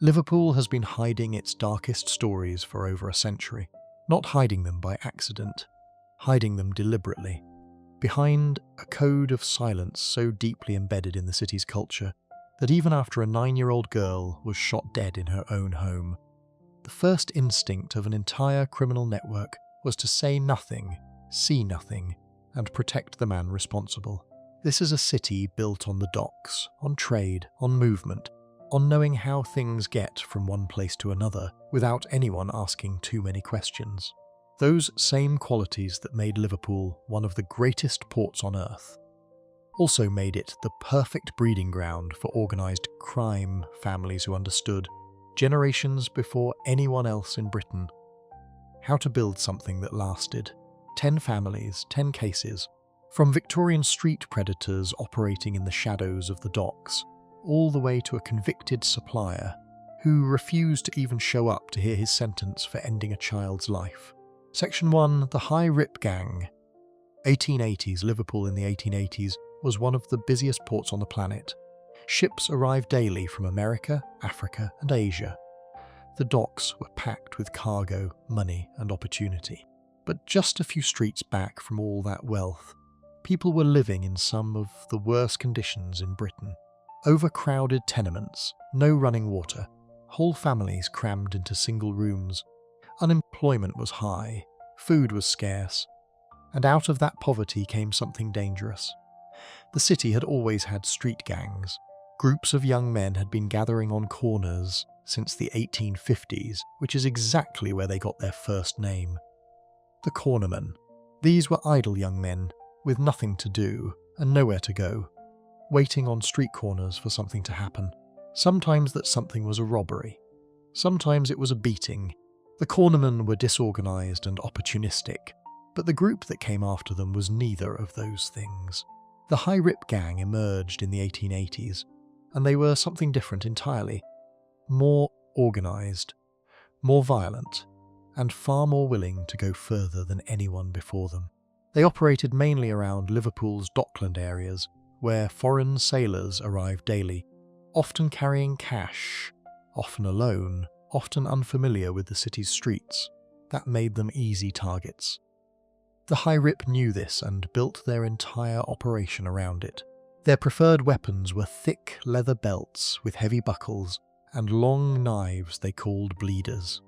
Liverpool has been hiding its darkest stories for over a century, not hiding them by accident, hiding them deliberately, behind a code of silence so deeply embedded in the city's culture that even after a 9-year-old girl was shot dead in her own home, the first instinct of an entire criminal network was to say nothing, see nothing, and protect the man responsible. This is a city built on the docks, on trade, on movement, on knowing how things get from one place to another without anyone asking too many questions. Those same qualities that made Liverpool one of the greatest ports on earth also made it the perfect breeding ground for organised crime families who understood, generations before anyone else in Britain, how to build something that lasted. 10 families, 10 cases, from Victorian street predators operating in the shadows of the docks, all the way to a convicted supplier who refused to even show up to hear his sentence for ending a child's life. Section 1, the High Rip Gang. 1880s, Liverpool in the 1880s was one of the busiest ports on the planet. Ships arrived daily from America, Africa, and Asia. The docks were packed with cargo, money, and opportunity. But just a few streets back from all that wealth, people were living in some of the worst conditions in Britain. Overcrowded tenements, no running water, whole families crammed into single rooms. Unemployment was high, food was scarce, and out of that poverty came something dangerous. The city had always had street gangs. Groups of young men had been gathering on corners since the 1850s, which is exactly where they got their first name. The cornermen. These were idle young men with nothing to do and nowhere to go, waiting on street corners for something to happen. Sometimes that something was a robbery. Sometimes it was a beating. The cornermen were disorganised and opportunistic, but the group that came after them was neither of those things. The High Rip Gang emerged in the 1880s, and they were something different entirely. More organised, more violent, and far more willing to go further than anyone before them. They operated mainly around Liverpool's dockland areas, where foreign sailors arrived daily, often carrying cash, often alone, often unfamiliar with the city's streets. That made them easy targets. The High Rip knew this and built their entire operation around it. Their preferred weapons were thick leather belts with heavy buckles and long knives they called bleeders.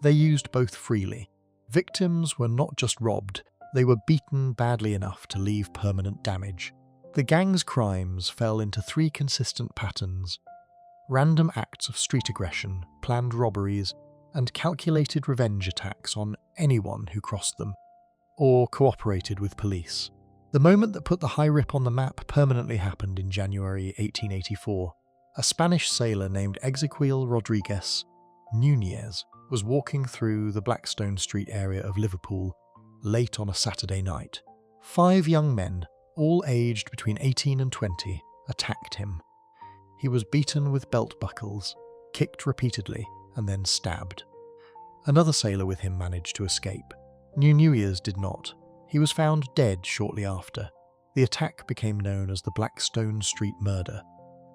They used both freely. Victims were not just robbed, they were beaten badly enough to leave permanent damage. The gang's crimes fell into 3 consistent patterns: random acts of street aggression, planned robberies, and calculated revenge attacks on anyone who crossed them, or cooperated with police. The moment that put the High Rip on the map permanently happened in January 1884. A Spanish sailor named Ezequiel Rodriguez Núñez was walking through the Blackstone Street area of Liverpool late on a Saturday night. 5 young men, all aged between 18 and 20, attacked him. He was beaten with belt buckles, kicked repeatedly, and then stabbed. Another sailor with him managed to escape. Núñez did not. He was found dead shortly after. The attack became known as the Blackstone Street murder,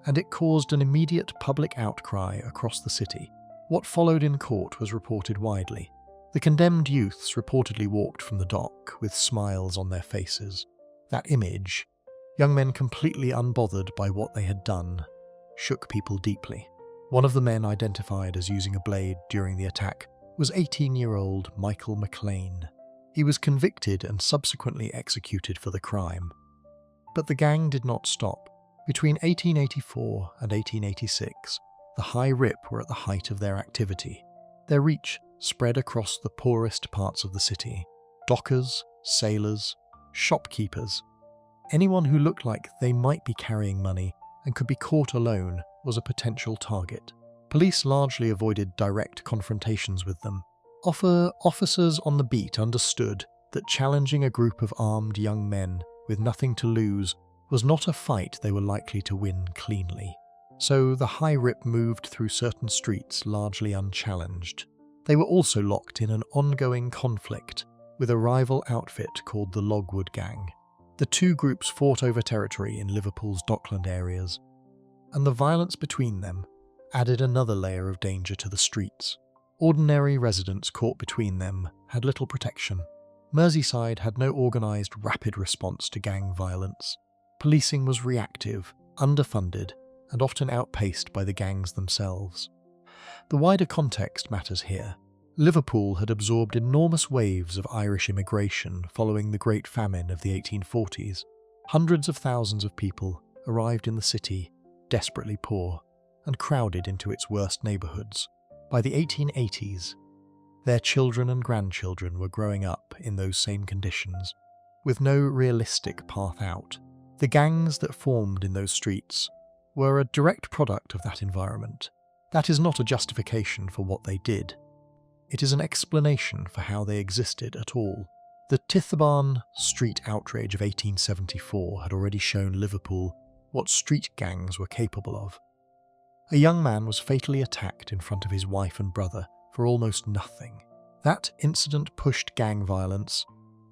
and it caused an immediate public outcry across the city. What followed in court was reported widely. The condemned youths reportedly walked from the dock with smiles on their faces. That image, young men completely unbothered by what they had done, shook people deeply. One of the men identified as using a blade during the attack was 18-year-old Michael McLean. He was convicted and subsequently executed for the crime. But the gang did not stop. Between 1884 and 1886, the High Rip were at the height of their activity. Their reach spread across the poorest parts of the city. Dockers, sailors, shopkeepers. Anyone who looked like they might be carrying money and could be caught alone was a potential target. Police largely avoided direct confrontations with them. Officers on the beat understood that challenging a group of armed young men with nothing to lose was not a fight they were likely to win cleanly. So the High Rip moved through certain streets largely unchallenged. They were also locked in an ongoing conflict with a rival outfit called the Logwood Gang. The 2 groups fought over territory in Liverpool's dockland areas, and the violence between them, added another layer of danger to the streets. Ordinary residents caught between them had little protection. Merseyside had no organised, rapid response to gang violence. Policing was reactive, underfunded, and often outpaced by the gangs themselves. The wider context matters here. Liverpool had absorbed enormous waves of Irish immigration following the Great Famine of the 1840s. Hundreds of thousands of people arrived in the city, desperately poor, and crowded into its worst neighbourhoods. By the 1880s, their children and grandchildren were growing up in those same conditions, with no realistic path out. The gangs that formed in those streets were a direct product of that environment. That is not a justification for what they did. It is an explanation for how they existed at all. The Tythebarn street outrage of 1874 had already shown Liverpool what street gangs were capable of. A young man was fatally attacked in front of his wife and brother for almost nothing. That incident pushed gang violence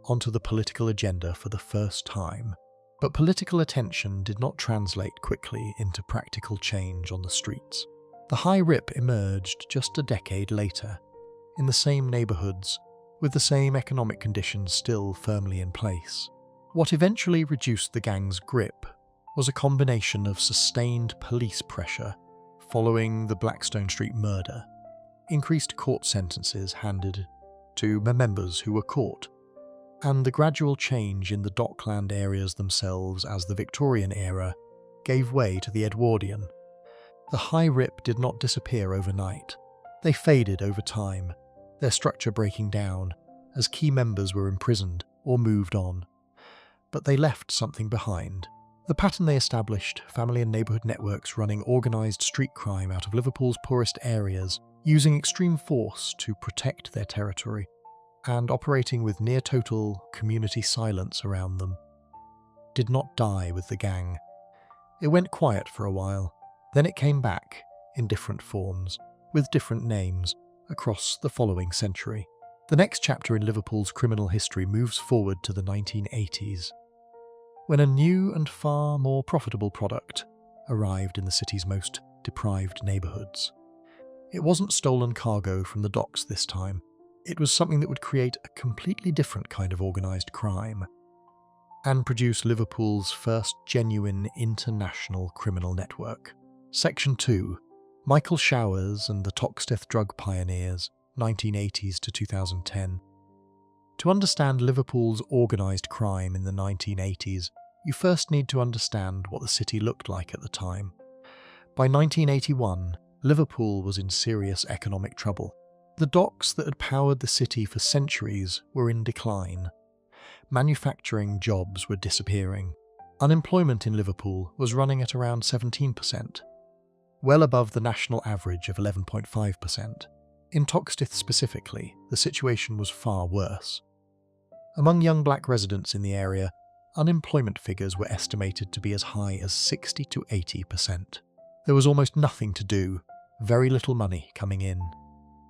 onto the political agenda for the first time, but political attention did not translate quickly into practical change on the streets. The High Rip emerged just a decade later, in the same neighbourhoods, with the same economic conditions still firmly in place. What eventually reduced the gang's grip was a combination of sustained police pressure following the Blackstone Street murder, increased court sentences handed to members who were caught, and the gradual change in the dockland areas themselves as the Victorian era gave way to the Edwardian. The High Rip did not disappear overnight. They faded over time, their structure breaking down as key members were imprisoned or moved on. But they left something behind. The pattern they established, family and neighbourhood networks running organised street crime out of Liverpool's poorest areas, using extreme force to protect their territory, and operating with near-total community silence around them, did not die with the gang. It went quiet for a while, then it came back, in different forms, with different names, across the following century. The next chapter in Liverpool's criminal history moves forward to the 1980s, when a new and far more profitable product arrived in the city's most deprived neighbourhoods. It wasn't stolen cargo from the docks this time. It was something that would create a completely different kind of organised crime and produce Liverpool's first genuine international criminal network. Section 2. Michael Showers and the Toxteth Drug Pioneers, 1980s to 2010. To understand Liverpool's organised crime in the 1980s, you first need to understand what the city looked like at the time. By 1981, Liverpool was in serious economic trouble. The docks that had powered the city for centuries were in decline. Manufacturing jobs were disappearing. Unemployment in Liverpool was running at around 17%, well above the national average of 11.5%. In Toxteth specifically, the situation was far worse. Among young black residents in the area, unemployment figures were estimated to be as high as 60 to 80%. There was almost nothing to do, very little money coming in,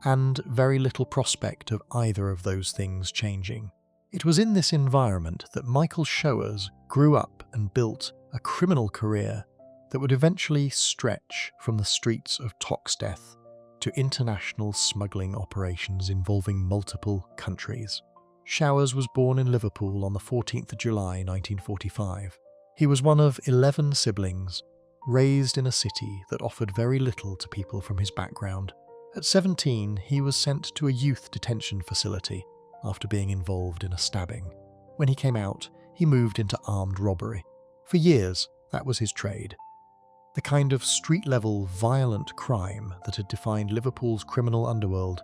and very little prospect of either of those things changing. It was in this environment that Michael Showers grew up and built a criminal career that would eventually stretch from the streets of Toxteth to international smuggling operations involving multiple countries. Showers was born in Liverpool on the 14th of July 1945. He was one of 11 siblings, raised in a city that offered very little to people from his background. At 17, he was sent to a youth detention facility after being involved in a stabbing. When he came out, he moved into armed robbery. For years, that was his trade. The kind of street-level violent crime that had defined Liverpool's criminal underworld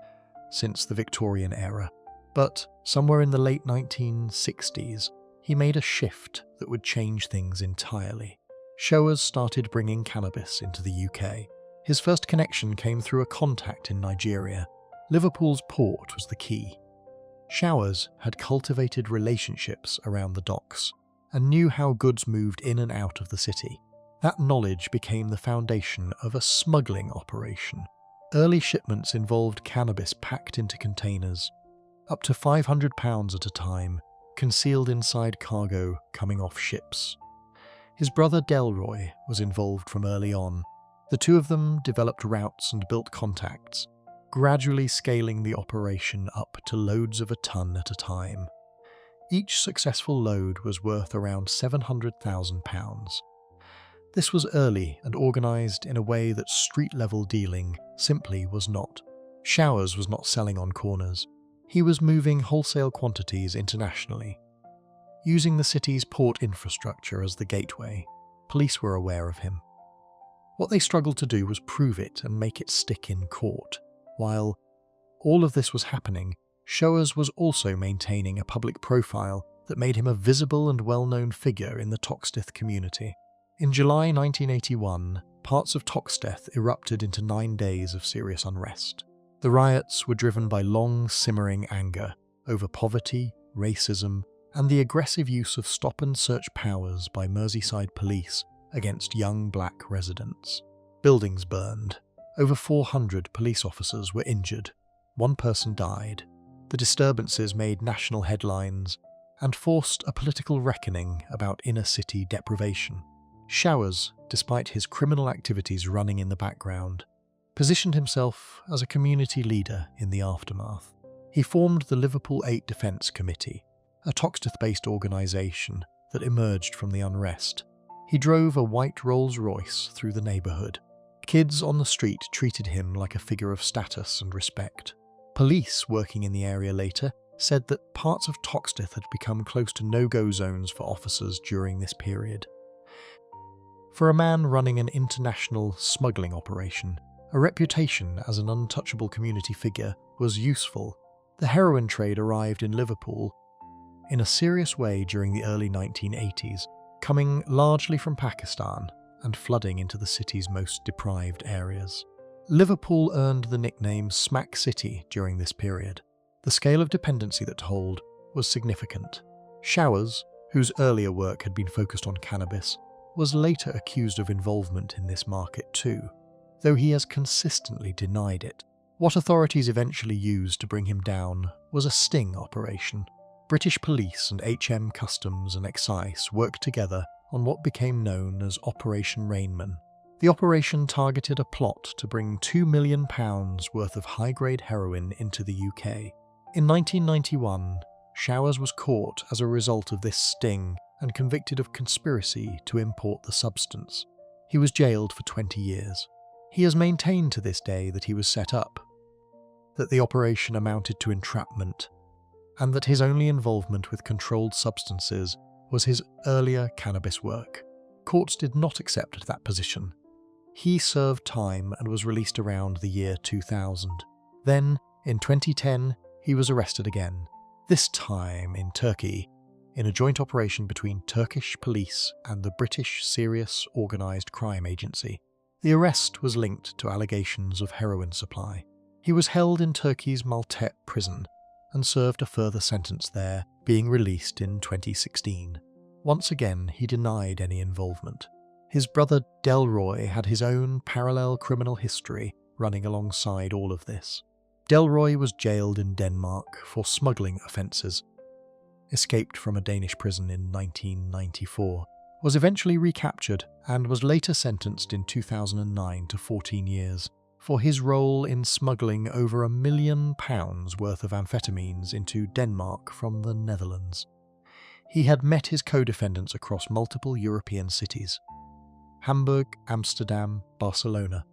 since the Victorian era. But somewhere in the late 1960s, he made a shift that would change things entirely. Showers started bringing cannabis into the UK. His first connection came through a contact in Nigeria. Liverpool's port was the key. Showers had cultivated relationships around the docks and knew how goods moved in and out of the city. That knowledge became the foundation of a smuggling operation. Early shipments involved cannabis packed into containers, up to £500 at a time, concealed inside cargo coming off ships. His brother Delroy was involved from early on. The two of them developed routes and built contacts, gradually scaling the operation up to loads of a ton at a time. Each successful load was worth around £700,000. This was early and organised in a way that street-level dealing simply was not. Showers was not selling on corners. He was moving wholesale quantities internationally. Using the city's port infrastructure as the gateway, police were aware of him. What they struggled to do was prove it and make it stick in court. While all of this was happening, Showers was also maintaining a public profile that made him a visible and well-known figure in the Toxteth community. In July 1981, parts of Toxteth erupted into 9 days of serious unrest. The riots were driven by long, simmering anger over poverty, racism, and the aggressive use of stop-and-search powers by Merseyside police against young black residents. Buildings burned. Over 400 police officers were injured. 1 person died. The disturbances made national headlines and forced a political reckoning about inner-city deprivation. Showers, despite his criminal activities running in the background, positioned himself as a community leader in the aftermath. He formed the Liverpool 8 Defence Committee, a Toxteth-based organisation that emerged from the unrest. He drove a white Rolls-Royce through the neighbourhood. Kids on the street treated him like a figure of status and respect. Police working in the area later said that parts of Toxteth had become close to no-go zones for officers during this period. For a man running an international smuggling operation, a reputation as an untouchable community figure was useful. The heroin trade arrived in Liverpool in a serious way during the early 1980s, coming largely from Pakistan and flooding into the city's most deprived areas. Liverpool earned the nickname Smack City during this period. The scale of dependency that told was significant. Showers, whose earlier work had been focused on cannabis, was later accused of involvement in this market too, though he has consistently denied it. What authorities eventually used to bring him down was a sting operation. British police and HM Customs and Excise worked together on what became known as Operation Rainman. The operation targeted a plot to bring £2 million worth of high-grade heroin into the UK. In 1991, Showers was caught as a result of this sting and convicted of conspiracy to import the substance. He was jailed for 20 years. He has maintained to this day that he was set up, that the operation amounted to entrapment, and that his only involvement with controlled substances was his earlier cannabis work. Courts did not accept that position. He served time and was released around the year 2000. Then, in 2010, he was arrested again, this time in Turkey, in a joint operation between Turkish police and the British Serious Organised Crime Agency. The arrest was linked to allegations of heroin supply. He was held in Turkey's Maltet prison and served a further sentence there, being released in 2016. Once again, he denied any involvement. His brother Delroy had his own parallel criminal history running alongside all of this. Delroy was jailed in Denmark for smuggling offences, escaped from a Danish prison in 1994, was eventually recaptured and was later sentenced in 2009 to 14 years for his role in smuggling over £1 million worth of amphetamines into Denmark from the Netherlands. He had met his co-defendants across multiple European cities, Hamburg, Amsterdam, Barcelona,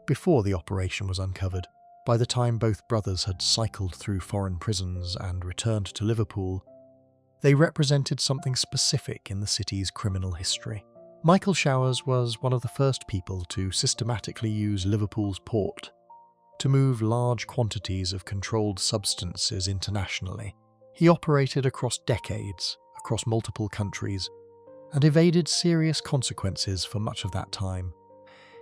before the operation was uncovered. By the time both brothers had cycled through foreign prisons and returned to Liverpool, they represented something specific in the city's criminal history. Michael Showers was one of the first people to systematically use Liverpool's port to move large quantities of controlled substances internationally. He operated across decades, across multiple countries, and evaded serious consequences for much of that time.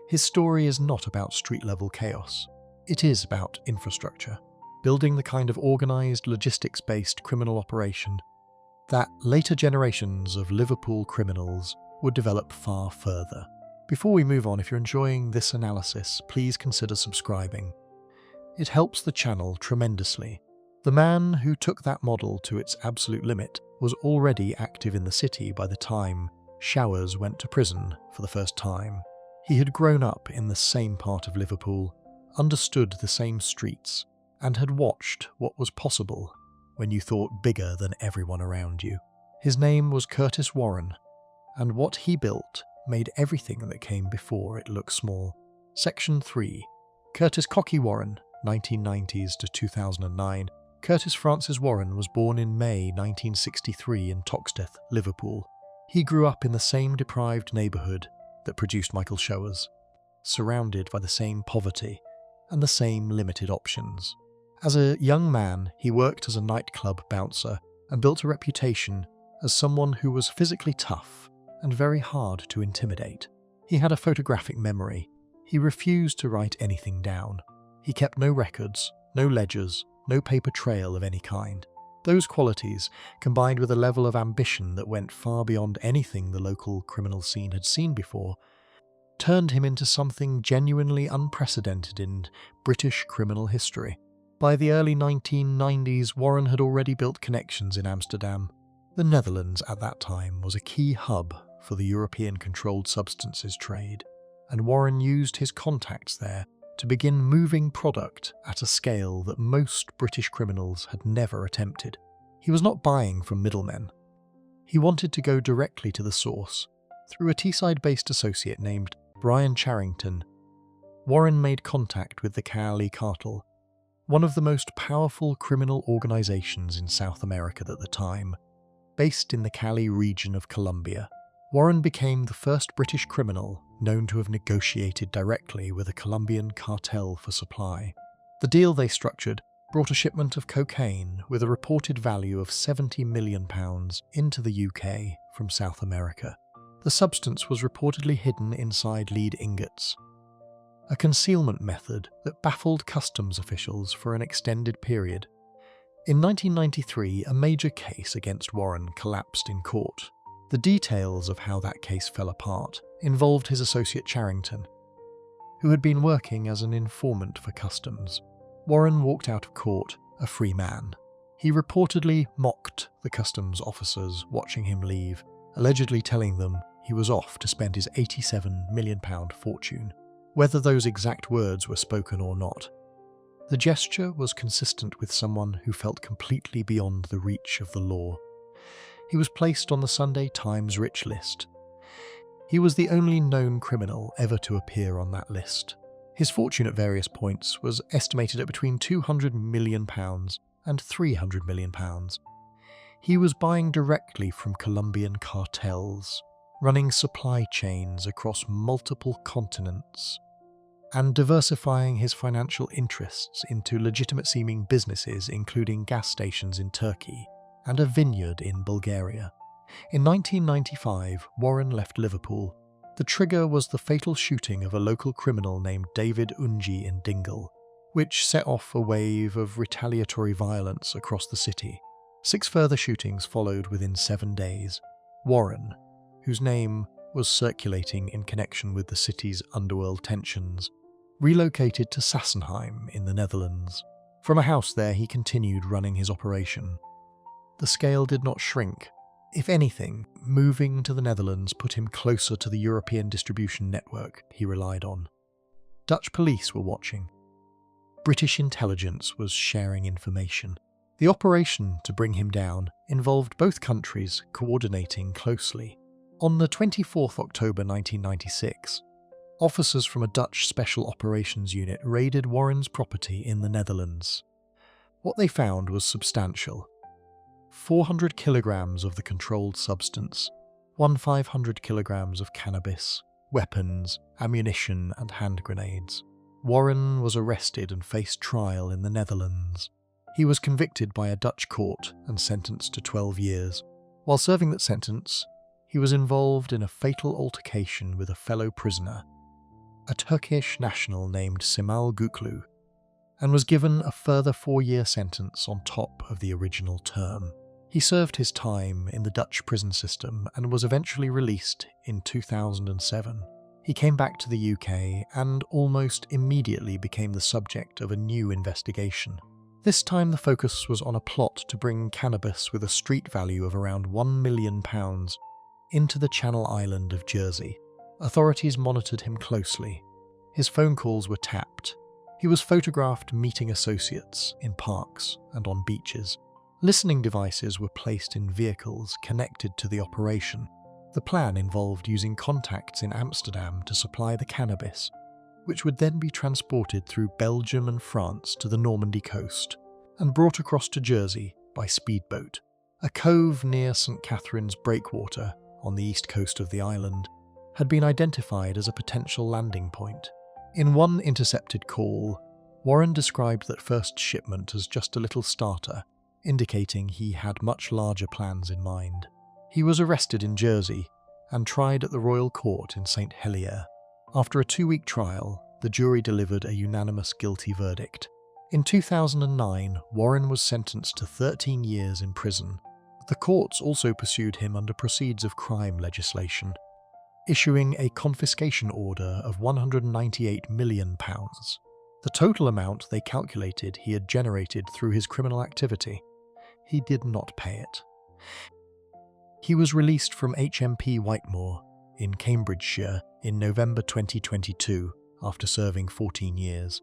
His story is not about street-level chaos. It is about infrastructure, building the kind of organised, logistics-based criminal operation that later generations of Liverpool criminals would develop far further. Before we move on, if you're enjoying this analysis, please consider subscribing. It helps the channel tremendously. The man who took that model to its absolute limit was already active in the city by the time Showers went to prison for the first time. He had grown up in the same part of Liverpool, understood the same streets, and had watched what was possible when you thought bigger than everyone around you. His name was Curtis Warren, and what he built made everything that came before it look small. Section 3. Curtis Cocky Warren, 1990s to 2009. Curtis Francis Warren was born in May 1963 in Toxteth, Liverpool. He grew up in the same deprived neighbourhood that produced Michael Showers, surrounded by the same poverty and the same limited options. As a young man, he worked as a nightclub bouncer and built a reputation as someone who was physically tough and very hard to intimidate. He had a photographic memory. He refused to write anything down. He kept no records, no ledgers, no paper trail of any kind. Those qualities, combined with a level of ambition that went far beyond anything the local criminal scene had seen before, turned him into something genuinely unprecedented in British criminal history. By the early 1990s, Warren had already built connections in Amsterdam. The Netherlands at that time was a key hub for the European controlled substances trade, and Warren used his contacts there to begin moving product at a scale that most British criminals had never attempted. He was not buying from middlemen. He wanted to go directly to the source. Through a Teesside-based associate named Brian Charrington, Warren made contact with the Cali Cartel, one of the most powerful criminal organizations in South America at the time. Based in the Cali region of Colombia, Warren became the first British criminal known to have negotiated directly with a Colombian cartel for supply. The deal they structured brought a shipment of cocaine with a reported value of £70 million into the UK from South America. The substance was reportedly hidden inside lead ingots, a concealment method that baffled customs officials for an extended period. In 1993, a major case against Warren collapsed in court. The details of how that case fell apart involved his associate Charrington, who had been working as an informant for customs. Warren walked out of court a free man. He reportedly mocked the customs officers watching him leave, allegedly telling them he was off to spend his £87 million fortune. Whether those exact words were spoken or not, the gesture was consistent with someone who felt completely beyond the reach of the law. He was placed on the Sunday Times Rich list. He was the only known criminal ever to appear on that list. His fortune at various points was estimated at between £200 million and £300 million. He was buying directly from Colombian cartels, running supply chains across multiple continents, and diversifying his financial interests into legitimate-seeming businesses including gas stations in Turkey and a vineyard in Bulgaria. In 1995, Warren left Liverpool. The trigger was the fatal shooting of a local criminal named David Unji in Dingle, which set off a wave of retaliatory violence across the city. 6 further shootings followed within 7 days. Warren, whose name was circulating in connection with the city's underworld tensions, relocated to Sassenheim in the Netherlands. From a house there, he continued running his operation. The scale did not shrink. If anything, moving to the Netherlands put him closer to the European distribution network he relied on. Dutch police were watching. British intelligence was sharing information. The operation to bring him down involved both countries coordinating closely. On the 24th October 1996, officers from a Dutch Special Operations Unit raided Warren's property in the Netherlands. What they found was substantial. 400 kilograms of the controlled substance, 500 kilograms of cannabis, weapons, ammunition and hand grenades. Warren was arrested and faced trial in the Netherlands. He was convicted by a Dutch court and sentenced to 12 years. While serving that sentence, he was involved in a fatal altercation with a fellow prisoner, a Turkish national named Cemal Guklu, and was given a further 4-year sentence on top of the original term. He served his time in the Dutch prison system and was eventually released in 2007. He came back to the UK and almost immediately became the subject of a new investigation. This time the focus was on a plot to bring cannabis with a street value of around £1 million into the Channel Island of Jersey. Authorities monitored him closely. His phone calls were tapped. He was photographed meeting associates in parks and on beaches. Listening devices were placed in vehicles connected to the operation. The plan involved using contacts in Amsterdam to supply the cannabis, which would then be transported through Belgium and France to the Normandy coast and brought across to Jersey by speedboat. A cove near St. Catherine's Breakwater on the east coast of the island had been identified as a potential landing point. In one intercepted call, Warren described that first shipment as just a little starter, indicating he had much larger plans in mind. He was arrested in Jersey and tried at the Royal Court in St. Helier. After a 2-week trial, the jury delivered a unanimous guilty verdict. In 2009, Warren was sentenced to 13 years in prison. The courts also pursued him under proceeds of crime legislation, issuing a confiscation order of £198 million. The total amount they calculated he had generated through his criminal activity. He did not pay it. He was released from HMP Whitemoor in Cambridgeshire in November 2022 after serving 14 years.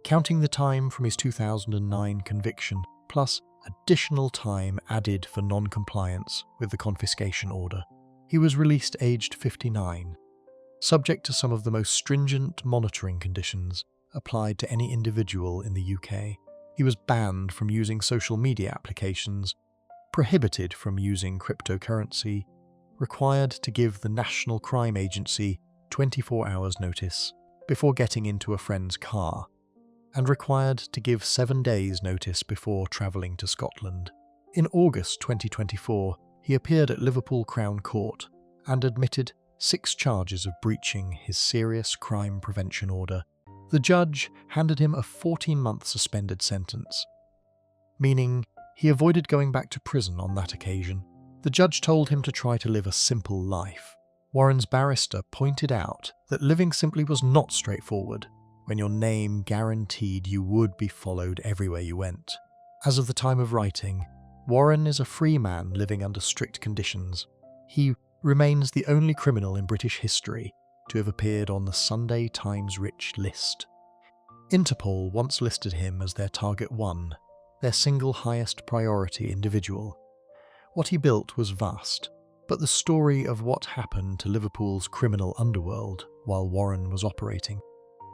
Counting the time from his 2009 conviction, plus additional time added for non-compliance with the confiscation order, he was released aged 59, subject to some of the most stringent monitoring conditions applied to any individual in the UK. He was banned from using social media applications, prohibited from using cryptocurrency, required to give the National Crime Agency 24 hours notice before getting into a friend's car, and required to give 7 days notice before travelling to Scotland. In August 2024, he appeared at Liverpool Crown Court and admitted 6 charges of breaching his serious crime prevention order. The judge handed him a 14-month suspended sentence, meaning he avoided going back to prison on that occasion. The judge told him to try to live a simple life. Warren's barrister pointed out that living simply was not straightforward when your name guaranteed you would be followed everywhere you went. As of the time of writing, Warren is a free man living under strict conditions. He remains the only criminal in British history to have appeared on the Sunday Times Rich list. Interpol once listed him as their Target 1, their single highest priority individual. What he built was vast, but the story of what happened to Liverpool's criminal underworld while Warren was operating,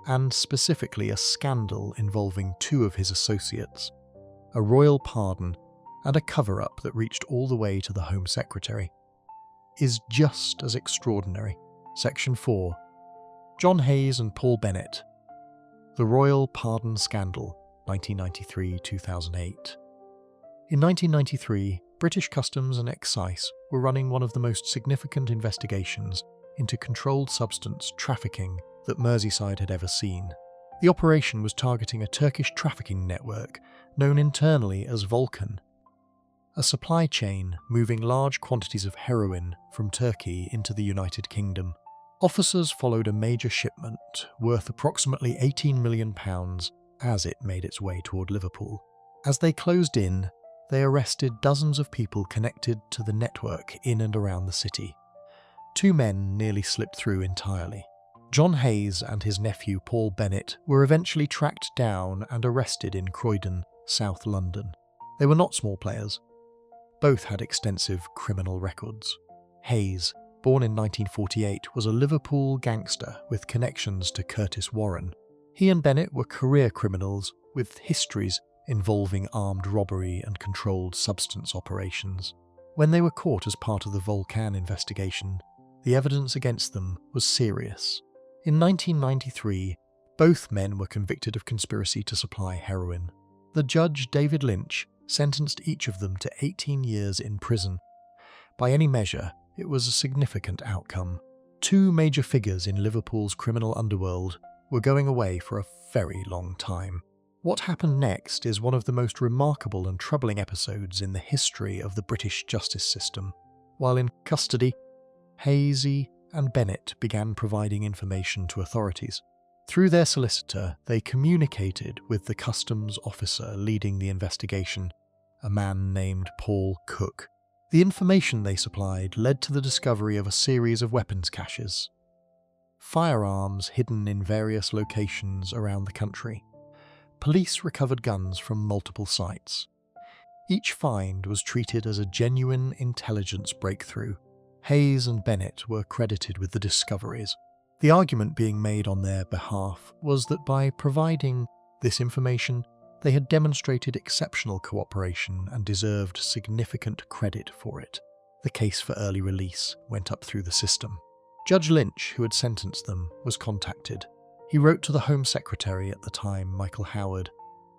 and specifically a scandal involving 2 of his associates, a royal pardon and a cover-up that reached all the way to the Home Secretary, is just as extraordinary. Section 4. John Hayes and Paul Bennett. The Royal Pardon Scandal, 1993-2008. In 1993, British Customs and Excise were running one of the most significant investigations into controlled substance trafficking that Merseyside had ever seen. The operation was targeting a Turkish trafficking network known internally as Vulcan, a supply chain moving large quantities of heroin from Turkey into the United Kingdom. Officers followed a major shipment worth approximately £18 million as it made its way toward Liverpool. As they closed in, they arrested dozens of people connected to the network in and around the city. 2 men nearly slipped through entirely. John Hayes and his nephew Paul Bennett were eventually tracked down and arrested in Croydon, South London. They were not small players. Both had extensive criminal records. Hayes, born in 1948, was a Liverpool gangster with connections to Curtis Warren. He and Bennett were career criminals with histories involving armed robbery and controlled substance operations. When they were caught as part of the Vulcan investigation, the evidence against them was serious. In 1993, both men were convicted of conspiracy to supply heroin. The judge, David Lynch, sentenced each of them to 18 years in prison. By any measure, it was a significant outcome. 2 major figures in Liverpool's criminal underworld were going away for a very long time. What happened next is one of the most remarkable and troubling episodes in the history of the British justice system. While in custody, Hayes and Bennett began providing information to authorities. Through their solicitor, they communicated with the customs officer leading the investigation, a man named Paul Cook. The information they supplied led to the discovery of a series of weapons caches. firearms hidden in various locations around the country. Police recovered guns from multiple sites. Each find was treated as a genuine intelligence breakthrough. Hayes and Bennett were credited with the discoveries. The argument being made on their behalf was that by providing this information, they had demonstrated exceptional cooperation and deserved significant credit for it. The case for early release went up through the system. Judge Lynch, who had sentenced them, was contacted. He wrote to the Home Secretary at the time, Michael Howard,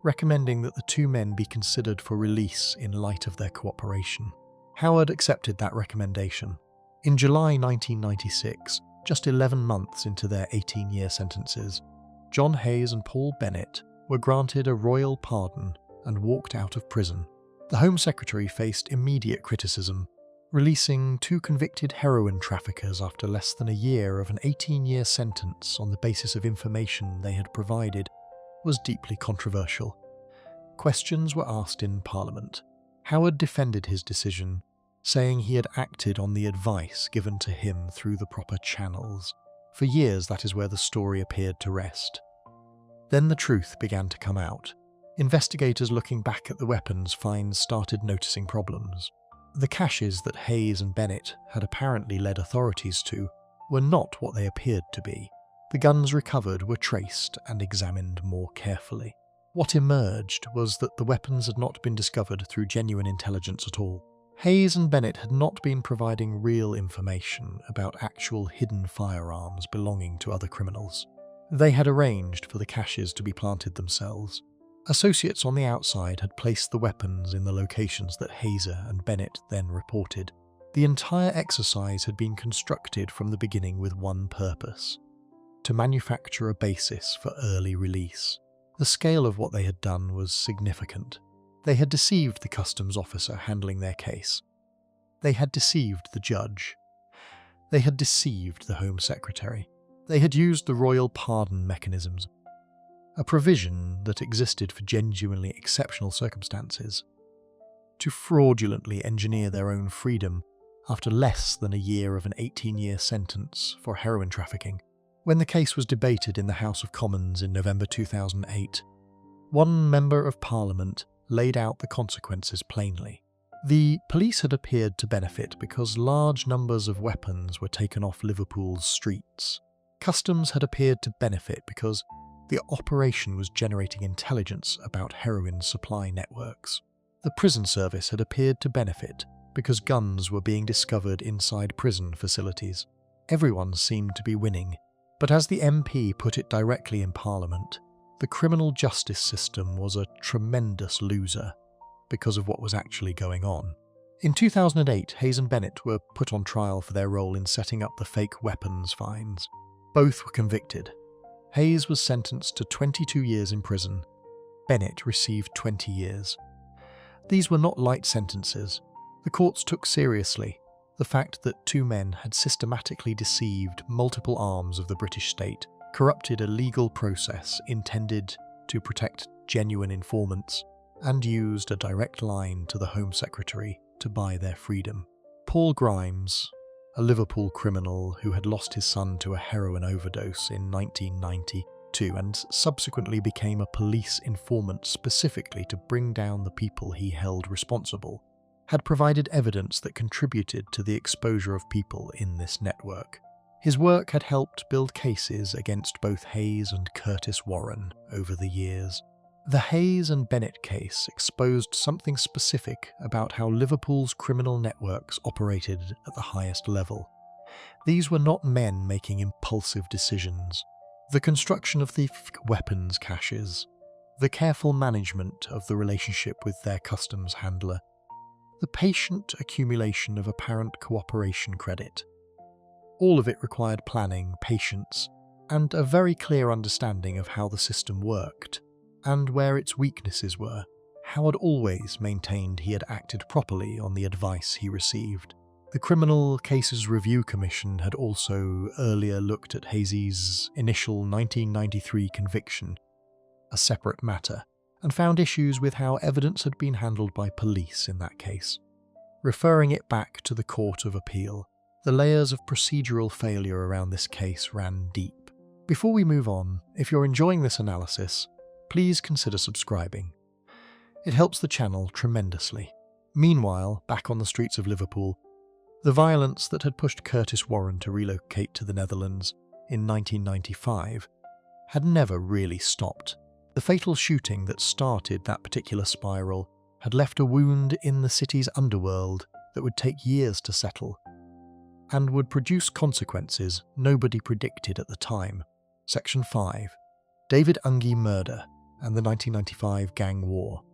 recommending that the two men be considered for release in light of their cooperation. Howard accepted that recommendation. In July 1996, just 11 months into their 18-year sentences, John Hayes and Paul Bennett were granted a royal pardon and walked out of prison. The Home Secretary faced immediate criticism. Releasing two convicted heroin traffickers after less than a year of an 18-year sentence on the basis of information they had provided was deeply controversial. Questions were asked in Parliament. Howard defended his decision, saying he had acted on the advice given to him through the proper channels. For years, that is where the story appeared to rest. Then the truth began to come out. Investigators looking back at the weapons finds started noticing problems. The caches that Hayes and Bennett had apparently led authorities to were not what they appeared to be. The guns recovered were traced and examined more carefully. What emerged was that the weapons had not been discovered through genuine intelligence at all. Hayes and Bennett had not been providing real information about actual hidden firearms belonging to other criminals. They had arranged for the caches to be planted themselves. Associates on the outside had placed the weapons in the locations that Hayes and Bennett then reported. The entire exercise had been constructed from the beginning with one purpose: to manufacture a basis for early release. The scale of what they had done was significant. They had deceived the customs officer handling their case. They had deceived the judge. They had deceived the Home Secretary. They had used the royal pardon mechanisms, a provision that existed for genuinely exceptional circumstances, to fraudulently engineer their own freedom after less than a year of an 18-year sentence for heroin trafficking. When the case was debated in the House of Commons in November 2008, one member of Parliament laid out the consequences plainly. The police had appeared to benefit because large numbers of weapons were taken off Liverpool's streets. Customs had appeared to benefit because the operation was generating intelligence about heroin supply networks. The prison service had appeared to benefit because guns were being discovered inside prison facilities. Everyone seemed to be winning, but as the MP put it directly in Parliament, the criminal justice system was a tremendous loser because of what was actually going on. In 2008, Hayes and Bennett were put on trial for their role in setting up the fake weapons finds. Both were convicted. Hayes was sentenced to 22 years in prison. Bennett received 20 years. These were not light sentences. The courts took seriously the fact that two men had systematically deceived multiple arms of the British state, corrupted a legal process intended to protect genuine informants, and used a direct line to the Home Secretary to buy their freedom. Paul Grimes, a Liverpool criminal who had lost his son to a heroin overdose in 1992 and subsequently became a police informant specifically to bring down the people he held responsible, had provided evidence that contributed to the exposure of people in this network. His work had helped build cases against both Hayes and Curtis Warren over the years. The Hayes and Bennett case exposed something specific about how Liverpool's criminal networks operated at the highest level. These were not men making impulsive decisions. The construction of the weapons caches, the careful management of the relationship with their customs handler, the patient accumulation of apparent cooperation credit. All of it required planning, patience, and a very clear understanding of how the system worked and where its weaknesses were. Howard always maintained he had acted properly on the advice he received. The Criminal Cases Review Commission had also earlier looked at Hayes' initial 1993 conviction, a separate matter, and found issues with how evidence had been handled by police in that case. Referring it back to the Court of Appeal, The layers of procedural failure around this case ran deep. Before we move on, if you're enjoying this analysis, please consider subscribing. It helps the channel tremendously. Meanwhile, back on the streets of Liverpool, the violence that had pushed Curtis Warren to relocate to the Netherlands in 1995 had never really stopped. The fatal shooting that started that particular spiral had left a wound in the city's underworld that would take years to settle, and would produce consequences nobody predicted at the time. Section 5. David Ungi murder and the 1995 gang war.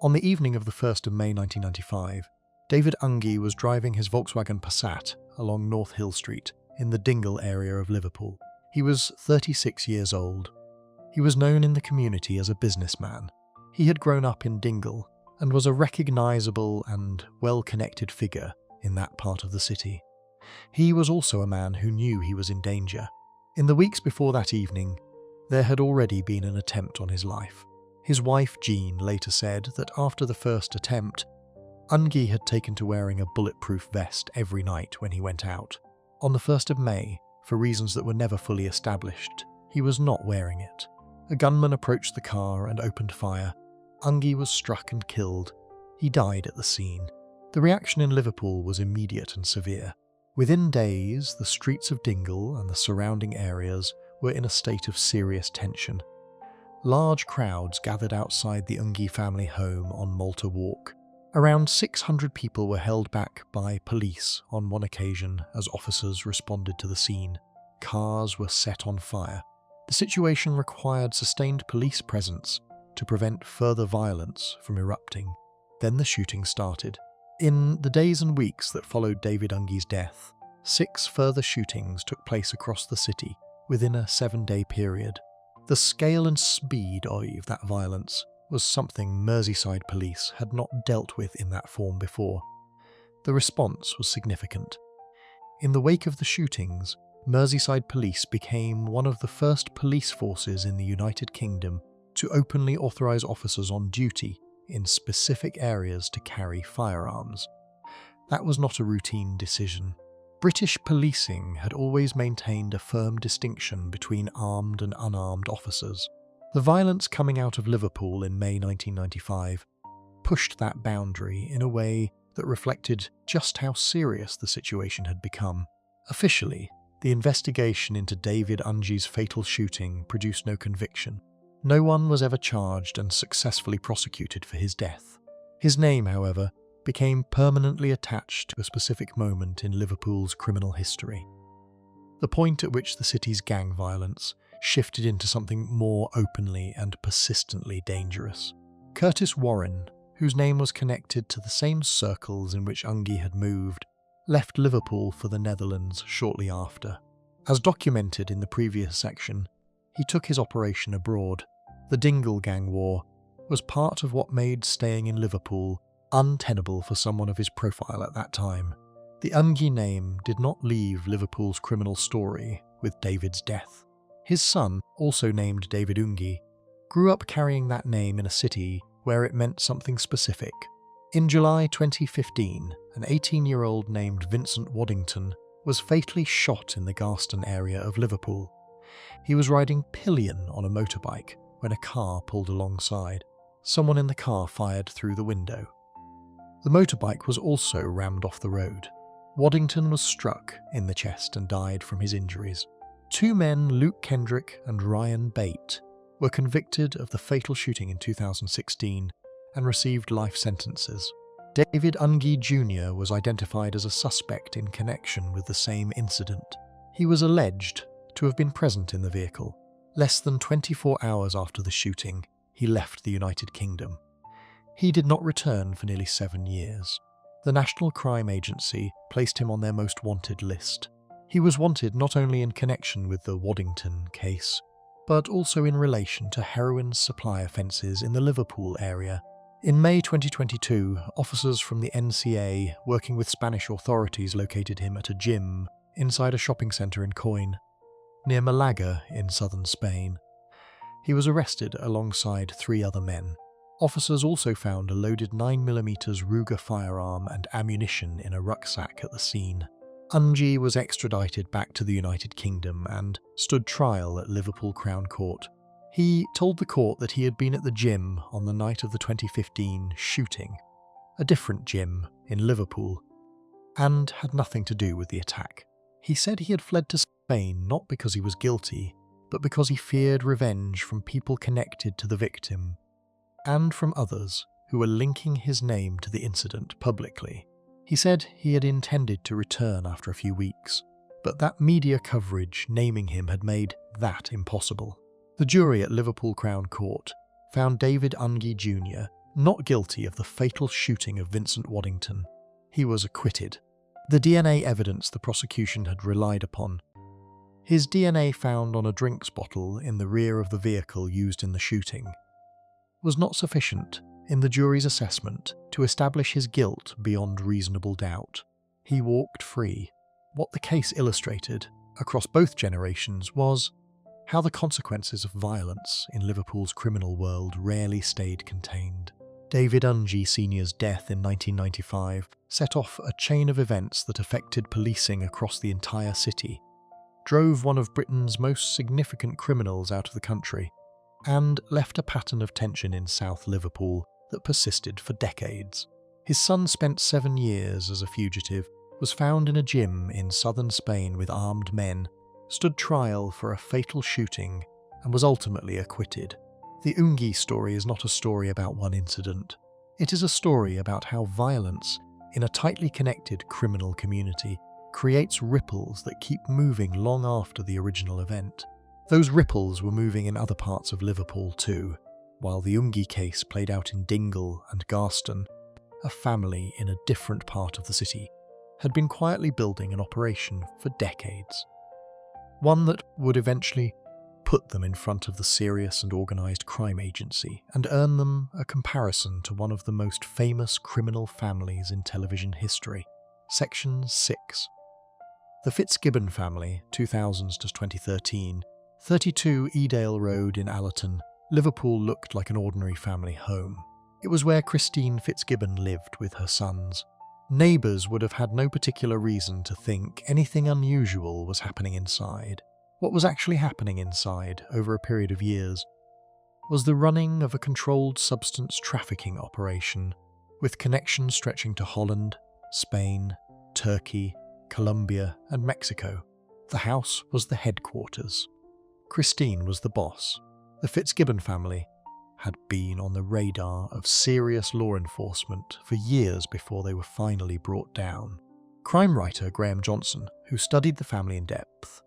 On the evening of the 1st of May 1995, David Ungi was driving his Volkswagen Passat along North Hill Street in the Dingle area of Liverpool. He was 36 years old. He was known in the community as a businessman. He had grown up in Dingle and was a recognisable and well-connected figure in that part of the city. He was also a man who knew he was in danger. In the weeks before that evening, there had already been an attempt on his life. His wife Jean later said that after the first attempt, Ungi had taken to wearing a bulletproof vest every night when he went out. On the 1st of May, for reasons that were never fully established, he was not wearing it. A gunman approached the car and opened fire. Ungi was struck and killed. He died at the scene. The reaction in Liverpool was immediate and severe. Within days, the streets of Dingle and the surrounding areas were in a state of serious tension. Large crowds gathered outside the Ungi family home on Malta Walk. Around 600 people were held back by police on one occasion as officers responded to the scene. Cars were set on fire. The situation required sustained police presence to prevent further violence from erupting. Then the shooting started. In the days and weeks that followed David Ungi's death, 6 further shootings took place across the city within a 7-day period. The scale and speed of that violence was something Merseyside police had not dealt with in that form before. The response was significant. In the wake of the shootings, Merseyside police became one of the first police forces in the United Kingdom to openly authorise officers on duty in specific areas to carry firearms. That was not a routine decision. British policing had always maintained a firm distinction between armed and unarmed officers. The violence coming out of Liverpool in May 1995 pushed that boundary in a way that reflected just how serious the situation had become. Officially, the investigation into David Ungi's fatal shooting produced no conviction. No one was ever charged and successfully prosecuted for his death. His name, however, became permanently attached to a specific moment in Liverpool's criminal history. The point at which the city's gang violence shifted into something more openly and persistently dangerous. Curtis Warren, whose name was connected to the same circles in which Ungi had moved, left Liverpool for the Netherlands shortly after. As documented in the previous section, he took his operation abroad. The Dingle Gang War was part of what made staying in Liverpool untenable for someone of his profile at that time. The Ungi name did not leave Liverpool's criminal story with David's death. His son, also named David Ungi, grew up carrying that name in a city where it meant something specific. In July 2015, an 18-year-old named Vincent Waddington was fatally shot in the Garston area of Liverpool. He was riding pillion on a motorbike when a car pulled alongside. Someone in the car fired through the window. The motorbike was also rammed off the road. Waddington was struck in the chest and died from his injuries. 2 men, Luke Kendrick and Ryan Bate, were convicted of the fatal shooting in 2016 and received life sentences. David Ungi Jr. was identified as a suspect in connection with the same incident. He was alleged to have been present in the vehicle. Less than 24 hours after the shooting, he left the United Kingdom. He did not return for nearly 7 years. The National Crime Agency placed him on their most wanted list. He was wanted not only in connection with the Waddington case, but also in relation to heroin supply offences in the Liverpool area. In May 2022, officers from the NCA working with Spanish authorities located him at a gym inside a shopping centre in Coin, near Malaga in southern Spain. He was arrested alongside 3 other men. Officers also found a loaded 9mm Ruger firearm and ammunition in a rucksack at the scene. Ungi was extradited back to the United Kingdom and stood trial at Liverpool Crown Court. He told the court that he had been at the gym on the night of the 2015 shooting, a different gym in Liverpool, and had nothing to do with the attack. He said he had fled to Spain not because he was guilty, but because he feared revenge from people connected to the victim and from others who were linking his name to the incident publicly. He said he had intended to return after a few weeks, but that media coverage naming him had made that impossible. The jury at Liverpool Crown Court found David Ungi Jr. not guilty of the fatal shooting of Vincent Waddington. He was acquitted. The DNA evidence the prosecution had relied upon, his DNA found on a drinks bottle in the rear of the vehicle used in the shooting, was not sufficient in the jury's assessment to establish his guilt beyond reasonable doubt. He walked free. What the case illustrated across both generations was how the consequences of violence in Liverpool's criminal world rarely stayed contained. David Ungi Sr.'s death in 1995 set off a chain of events that affected policing across the entire city, drove one of Britain's most significant criminals out of the country, and left a pattern of tension in South Liverpool that persisted for decades. His son spent 7 years as a fugitive, was found in a gym in southern Spain with armed men, stood trial for a fatal shooting, and was ultimately acquitted. The Ungi story is not a story about one incident. It is a story about how violence in a tightly connected criminal community creates ripples that keep moving long after the original event. Those ripples were moving in other parts of Liverpool too. While the Ungi case played out in Dingle and Garston, a family in a different part of the city had been quietly building an operation for decades. One that would eventually put them in front of the Serious and Organised Crime Agency and earn them a comparison to one of the most famous criminal families in television history. Section 6. The Fitzgibbon family, 2000s to 2013, 32 Edale Road in Allerton, Liverpool looked like an ordinary family home. It was where Christine Fitzgibbon lived with her sons. Neighbours would have had no particular reason to think anything unusual was happening inside. What was actually happening inside, over a period of years, was the running of a controlled substance trafficking operation, with connections stretching to Holland, Spain, Turkey, Colombia, and Mexico. The house was the headquarters. Christine was the boss. The Fitzgibbon family had been on the radar of serious law enforcement for years before they were finally brought down. Crime writer Graham Johnson, who studied the family in depth,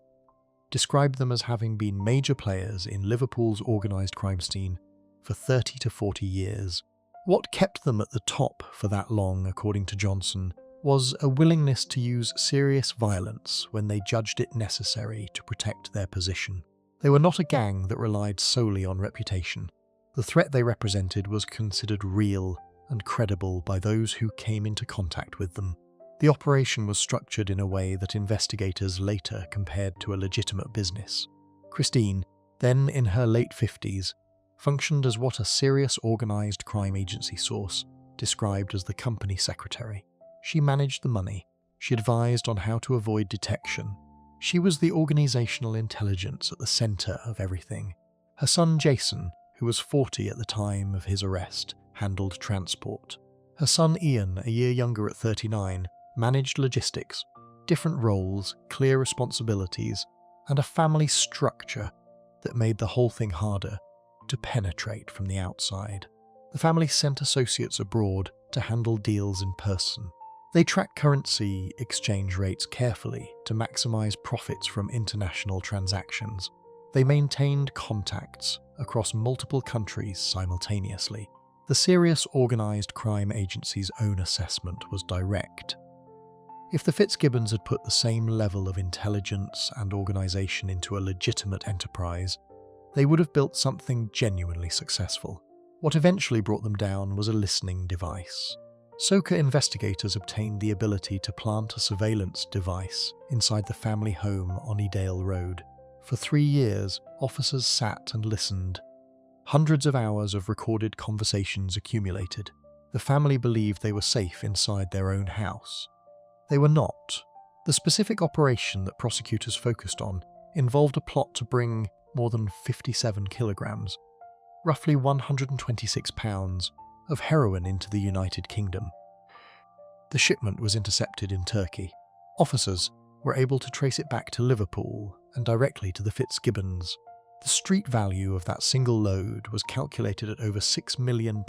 described them as having been major players in Liverpool's organised crime scene for 30 to 40 years. What kept them at the top for that long, according to Johnson, was a willingness to use serious violence when they judged it necessary to protect their position. They were not a gang that relied solely on reputation. The threat they represented was considered real and credible by those who came into contact with them. The operation was structured in a way that investigators later compared to a legitimate business. Christine, then in her late 50s, functioned as what a Serious Organised Crime Agency source described as the company secretary. She managed the money. She advised on how to avoid detection. She was the organisational intelligence at the centre of everything. Her son Jason, who was 40 at the time of his arrest, handled transport. Her son Ian, a year younger at 39, managed logistics, different roles, clear responsibilities, and a family structure that made the whole thing harder to penetrate from the outside. The family sent associates abroad to handle deals in person. They tracked currency exchange rates carefully to maximise profits from international transactions. They maintained contacts across multiple countries simultaneously. The Serious Organised Crime Agency's own assessment was direct. If the Fitzgibbons had put the same level of intelligence and organisation into a legitimate enterprise, they would have built something genuinely successful. What eventually brought them down was a listening device. Soca investigators obtained the ability to plant a surveillance device inside the family home on Edale Road. For 3 years, officers sat and listened. Hundreds of hours of recorded conversations accumulated. The family believed they were safe inside their own house. They were not. The specific operation that prosecutors focused on involved a plot to bring more than 57 kilograms, roughly 126 pounds, of heroin into the United Kingdom. The shipment was intercepted in Turkey. Officers were able to trace it back to Liverpool and directly to the Fitzgibbons. The street value of that single load was calculated at over £6 million.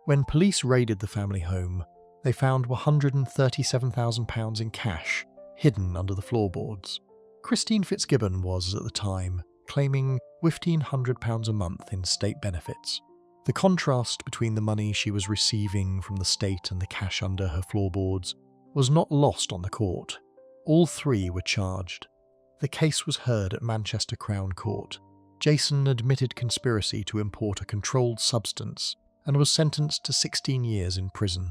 When police raided the family home, they found £137,000 in cash hidden under the floorboards. Christine Fitzgibbon was, at the time, claiming £1,500 a month in state benefits. The contrast between the money she was receiving from the state and the cash under her floorboards was not lost on the court. All three were charged. The case was heard at Manchester Crown Court. Jason admitted conspiracy to import a controlled substance and was sentenced to 16 years in prison.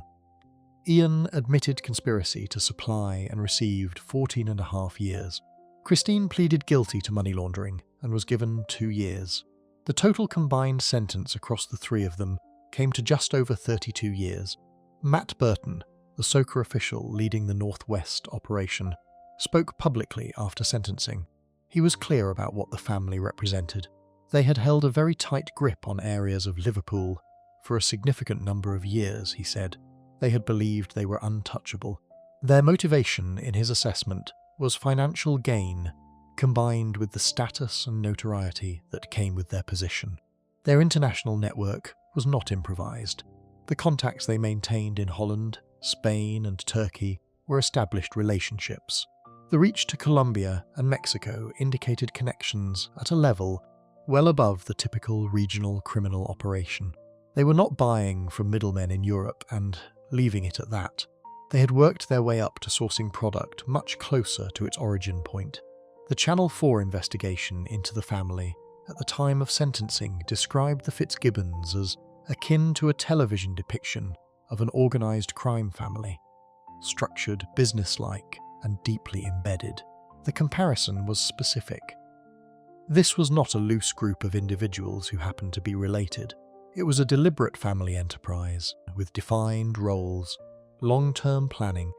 Ian admitted conspiracy to supply and received 14.5 years. Christine pleaded guilty to money laundering and was given 2 years. The total combined sentence across the three of them came to just over 32 years. Matt Burton, the SOCA official leading the Northwest operation, spoke publicly after sentencing. He was clear about what the family represented. They had held a very tight grip on areas of Liverpool for a significant number of years, he said. They had believed they were untouchable. Their motivation, in his assessment, was financial gain, combined with the status and notoriety that came with their position. Their international network was not improvised. The contacts they maintained in Holland, Spain, and Turkey were established relationships. The reach to Colombia and Mexico indicated connections at a level well above the typical regional criminal operation. They were not buying from middlemen in Europe and leaving it at that. They had worked their way up to sourcing product much closer to its origin point. The Channel 4 investigation into the family at the time of sentencing described the Fitzgibbons as akin to a television depiction of an organised crime family, structured, businesslike, and deeply embedded. The comparison was specific. This was not a loose group of individuals who happened to be related. It was a deliberate family enterprise with defined roles, long-term planning,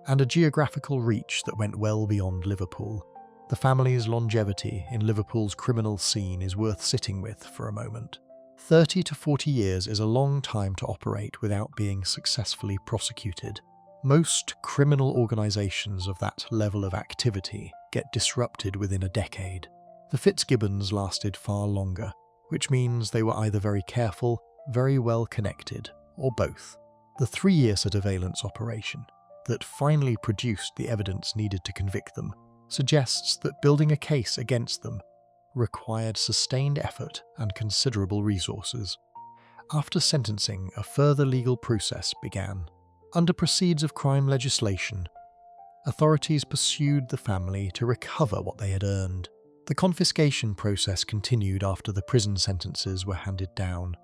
and a geographical reach that went well beyond Liverpool. The family's longevity in Liverpool's criminal scene is worth sitting with for a moment. 30 to 40 years is a long time to operate without being successfully prosecuted. Most criminal organisations of that level of activity get disrupted within a decade. The Fitzgibbons lasted far longer, which means they were either very careful, very well connected, or both. The 3-year surveillance operation that finally produced the evidence needed to convict them suggests that building a case against them required sustained effort and considerable resources. After sentencing, a further legal process began. Under proceeds of crime legislation, authorities pursued the family to recover what they had earned. The confiscation process continued after the prison sentences were handed down,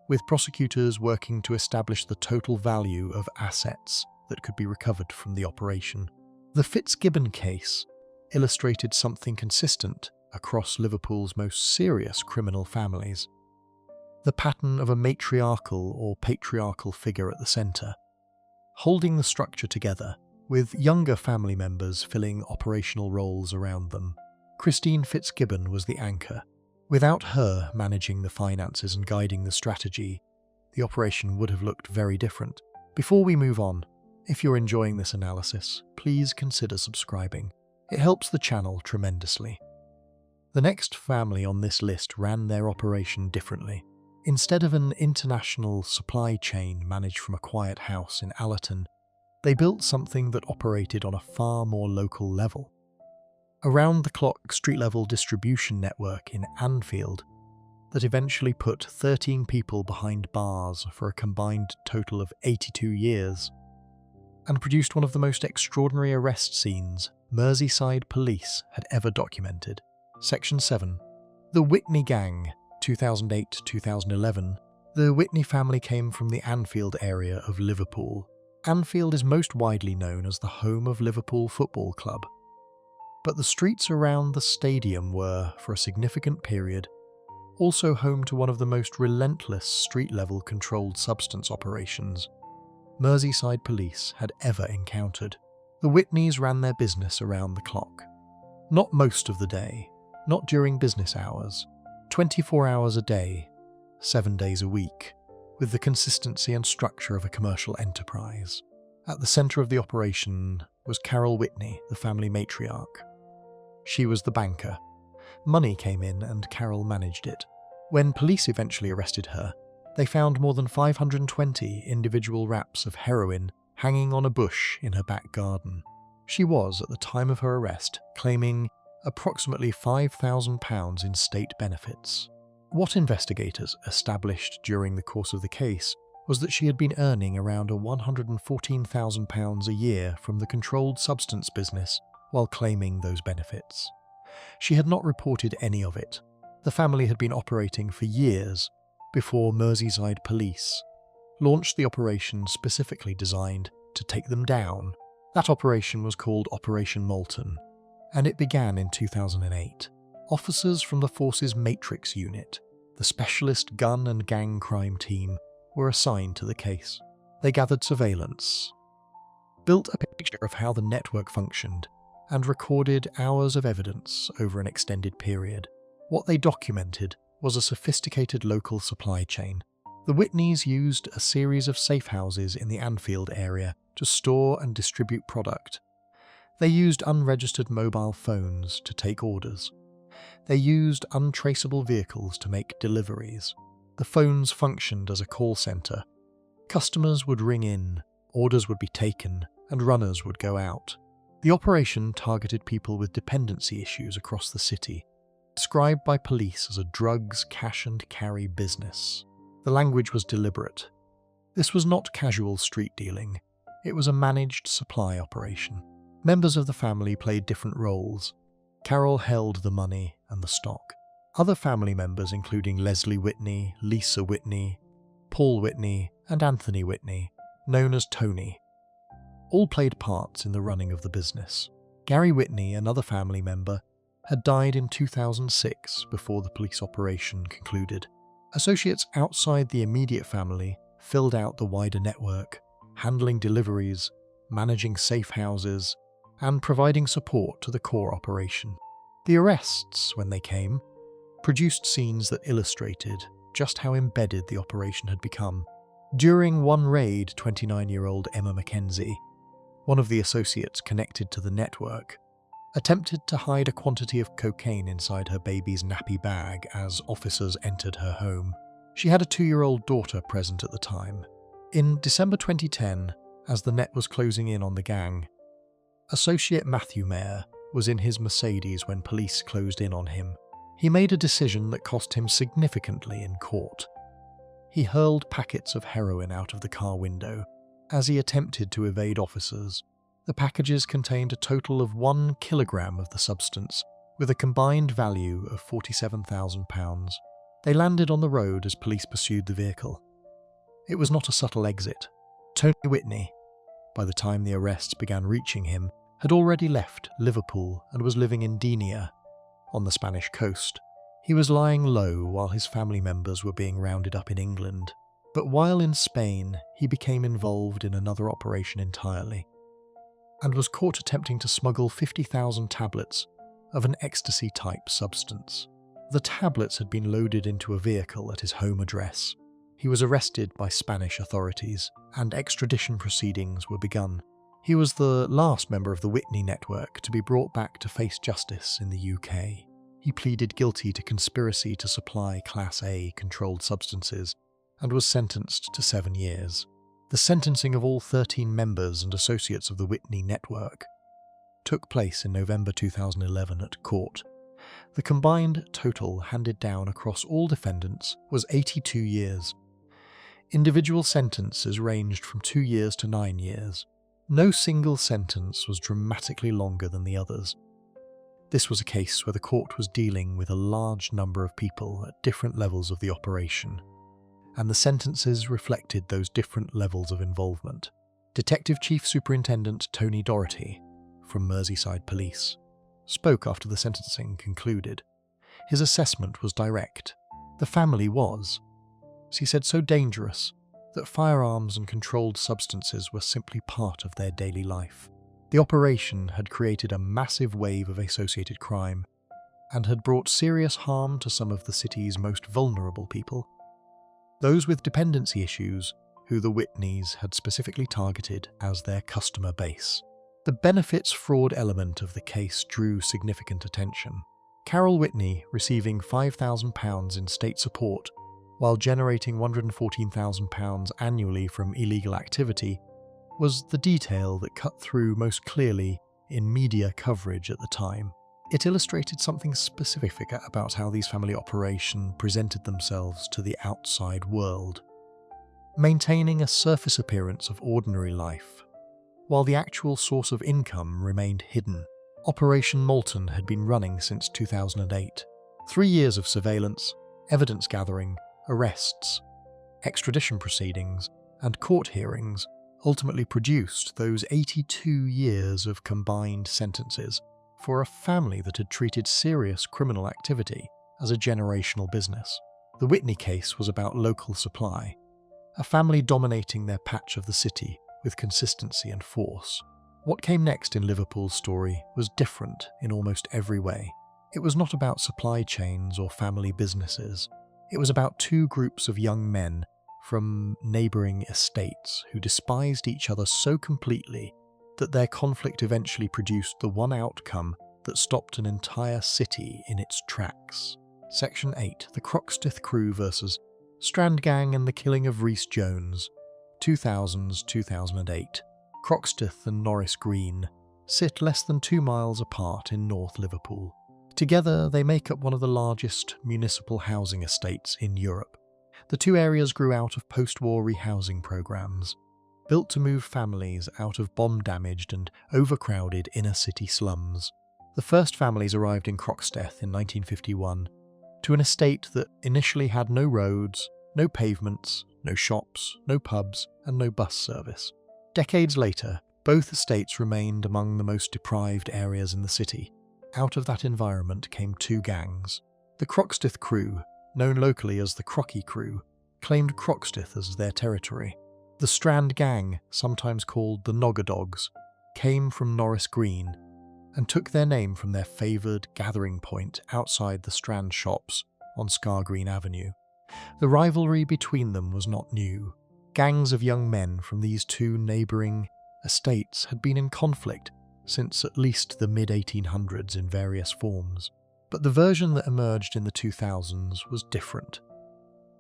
with prosecutors working to establish the total value of assets that could be recovered from the operation. The Fitzgibbon case illustrated something consistent across Liverpool's most serious criminal families. The pattern of a matriarchal or patriarchal figure at the centre, holding the structure together, with younger family members filling operational roles around them. Christine Fitzgibbon was the anchor. Without her managing the finances and guiding the strategy, the operation would have looked very different. Before we move on, if you're enjoying this analysis, please consider subscribing. It helps the channel tremendously. The next family on this list ran their operation differently. Instead of an international supply chain managed from a quiet house in Allerton, they built something that operated on a far more local level. A round-the-clock street-level distribution network in Anfield that eventually put 13 people behind bars for a combined total of 82 years, and produced one of the most extraordinary arrest scenes Merseyside police had ever documented. Section 7. The Whitney Gang, 2008-2011. The Whitney family came from the Anfield area of Liverpool. Anfield is most widely known as the home of Liverpool Football Club. But the streets around the stadium were, for a significant period, also home to one of the most relentless street-level controlled substance operations Merseyside police had ever encountered. The Whitneys ran their business around the clock. Not most of the day, not during business hours, 24 hours a day, 7 days a week, with the consistency and structure of a commercial enterprise. At the center of the operation was Carol Whitney, the family matriarch. She was the banker. Money came in and Carol managed it. When police eventually arrested her, they found more than 520 individual wraps of heroin hanging on a bush in her back garden. She was, at the time of her arrest, claiming approximately £5,000 in state benefits. What investigators established during the course of the case was that she had been earning around £114,000 a year from the controlled substance business while claiming those benefits. She had not reported any of it. The family had been operating for years before Merseyside police launched the operation specifically designed to take them down. That operation was called Operation Molten, and it began in 2008. Officers from the force's Matrix unit, the specialist gun and gang crime team, were assigned to the case. They gathered surveillance, built a picture of how the network functioned, and recorded hours of evidence over an extended period. What they documented was a sophisticated local supply chain. The Whitneys used a series of safe houses in the Anfield area to store and distribute product. They used unregistered mobile phones to take orders. They used untraceable vehicles to make deliveries. The phones functioned as a call center. Customers would ring in, orders would be taken, and runners would go out. The operation targeted people with dependency issues across the city, described by police as a drugs cash and carry business. The language was deliberate. This was not casual street dealing. It was a managed supply operation. Members of the family played different roles. Carol held the money and the stock. Other family members, including Leslie Whitney, Lisa Whitney, Paul Whitney, and Anthony Whitney, known as Tony, all played parts in the running of the business. Gary Whitney, another family member, had died in 2006 before the police operation concluded. Associates outside the immediate family filled out the wider network, handling deliveries, managing safe houses, and providing support to the core operation. The arrests, when they came, produced scenes that illustrated just how embedded the operation had become. During one raid, 29-year-old Emma Mackenzie, one of the associates connected to the network, attempted to hide a quantity of cocaine inside her baby's nappy bag as officers entered her home. She had a 2-year-old daughter present at the time. In December 2010, as the net was closing in on the gang, Associate Matthew Mayer was in his Mercedes when police closed in on him. He made a decision that cost him significantly in court. He hurled packets of heroin out of the car window as he attempted to evade officers. The packages contained a total of 1 kilogram of the substance, with a combined value of £47,000. They landed on the road as police pursued the vehicle. It was not a subtle exit. Tony Whitney, by the time the arrests began reaching him, had already left Liverpool and was living in Denia, on the Spanish coast. He was lying low while his family members were being rounded up in England. But while in Spain, he became involved in another operation entirely, and was caught attempting to smuggle 50,000 tablets of an ecstasy-type substance. The tablets had been loaded into a vehicle at his home address. He was arrested by Spanish authorities, and extradition proceedings were begun. He was the last member of the Whitney network to be brought back to face justice in the UK. He pleaded guilty to conspiracy to supply Class A controlled substances and was sentenced to 7 years. The sentencing of all 13 members and associates of the Whitney network took place in November 2011 at court. The combined total handed down across all defendants was 82 years. Individual sentences ranged from 2 years to 9 years. No single sentence was dramatically longer than the others. This was a case where the court was dealing with a large number of people at different levels of the operation, and the sentences reflected those different levels of involvement. Detective Chief Superintendent Tony Doherty, from Merseyside Police, spoke after the sentencing concluded. His assessment was direct. The family was, he said, so dangerous that firearms and controlled substances were simply part of their daily life. The operation had created a massive wave of associated crime and had brought serious harm to some of the city's most vulnerable people, those with dependency issues who the Whitneys had specifically targeted as their customer base. The benefits fraud element of the case drew significant attention. Carol Whitney receiving £5,000 in state support while generating £114,000 annually from illegal activity was the detail that cut through most clearly in media coverage at the time. It illustrated something specific about how these family operations presented themselves to the outside world, maintaining a surface appearance of ordinary life, while the actual source of income remained hidden. Operation Molten had been running since 2008. 3 years of surveillance, evidence gathering, arrests, extradition proceedings, and court hearings ultimately produced those 82 years of combined sentences for a family that had treated serious criminal activity as a generational business. The Whitney case was about local supply, a family dominating their patch of the city with consistency and force. What came next in Liverpool's story was different in almost every way. It was not about supply chains or family businesses. It was about two groups of young men from neighbouring estates who despised each other so completely that their conflict eventually produced the one outcome that stopped an entire city in its tracks. Section 8, The Croxteth Crew vs. Strand Gang and the Killing of Rhys Jones, 2000-2008. Croxteth and Norris Green sit less than 2 miles apart in North Liverpool. Together, they make up one of the largest municipal housing estates in Europe. The two areas grew out of post-war rehousing programs, built to move families out of bomb-damaged and overcrowded inner-city slums. The first families arrived in Croxteth in 1951 to an estate that initially had no roads, no pavements, no shops, no pubs, and no bus service. Decades later, both estates remained among the most deprived areas in the city. Out of that environment came two gangs. The Croxteth Crew, known locally as the Crocky Crew, claimed Croxteth as their territory. The Strand Gang, sometimes called the Nogger Dogs, came from Norris Green and took their name from their favoured gathering point outside the Strand shops on Scar Green Avenue. The rivalry between them was not new. Gangs of young men from these two neighbouring estates had been in conflict since at least the mid-1800s in various forms. But the version that emerged in the 2000s was different.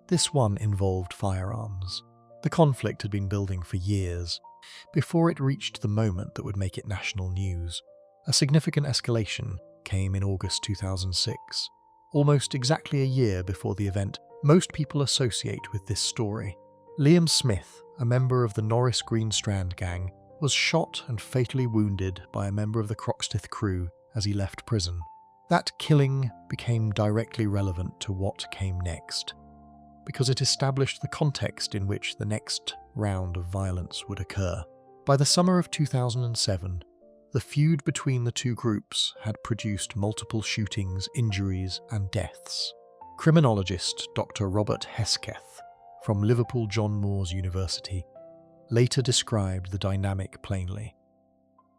This one involved firearms. The conflict had been building for years, before it reached the moment that would make it national news. A significant escalation came in August 2006, almost exactly a year before the event most people associate with this story. Liam Smith, a member of the Norris Green Strand Gang, was shot and fatally wounded by a member of the Croxteth Crew as he left prison. That killing became directly relevant to what came next, because it established the context in which the next round of violence would occur. By the summer of 2007, the feud between the two groups had produced multiple shootings, injuries, and deaths. Criminologist Dr. Robert Hesketh from Liverpool John Moores University later described the dynamic plainly.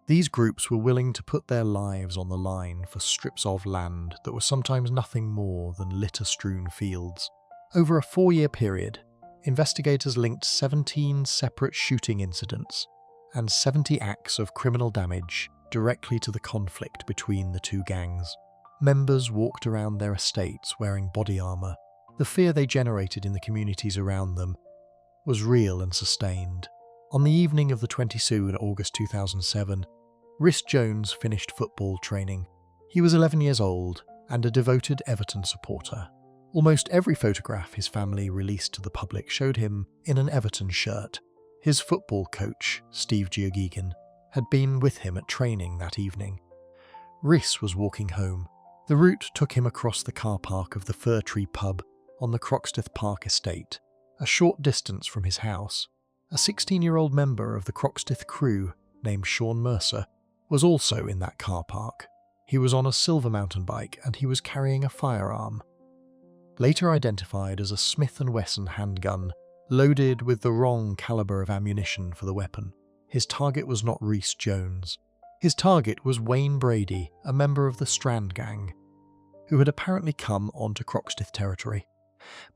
These groups were willing to put their lives on the line for strips of land that were sometimes nothing more than litter-strewn fields. Over a 4-year period, investigators linked 17 separate shooting incidents and 70 acts of criminal damage directly to the conflict between the two gangs. Members walked around their estates wearing body armour. The fear they generated in the communities around them was real and sustained. On the evening of the 22 in August 2007, Rhys Jones finished football training. He was 11 years old and a devoted Everton supporter. Almost every photograph his family released to the public showed him in an Everton shirt. His football coach, Steve Geoghegan, had been with him at training that evening. Rhys was walking home. The route took him across the car park of the Fir Tree pub on the Croxteth Park estate, a short distance from his house. A 16-year-old member of the Croxteth Crew, named Sean Mercer, was also in that car park. He was on a silver mountain bike and he was carrying a firearm, later identified as a Smith & Wesson handgun, loaded with the wrong caliber of ammunition for the weapon. His target was not Rhys Jones. His target was Wayne Brady, a member of the Strand Gang, who had apparently come onto Croxteth territory.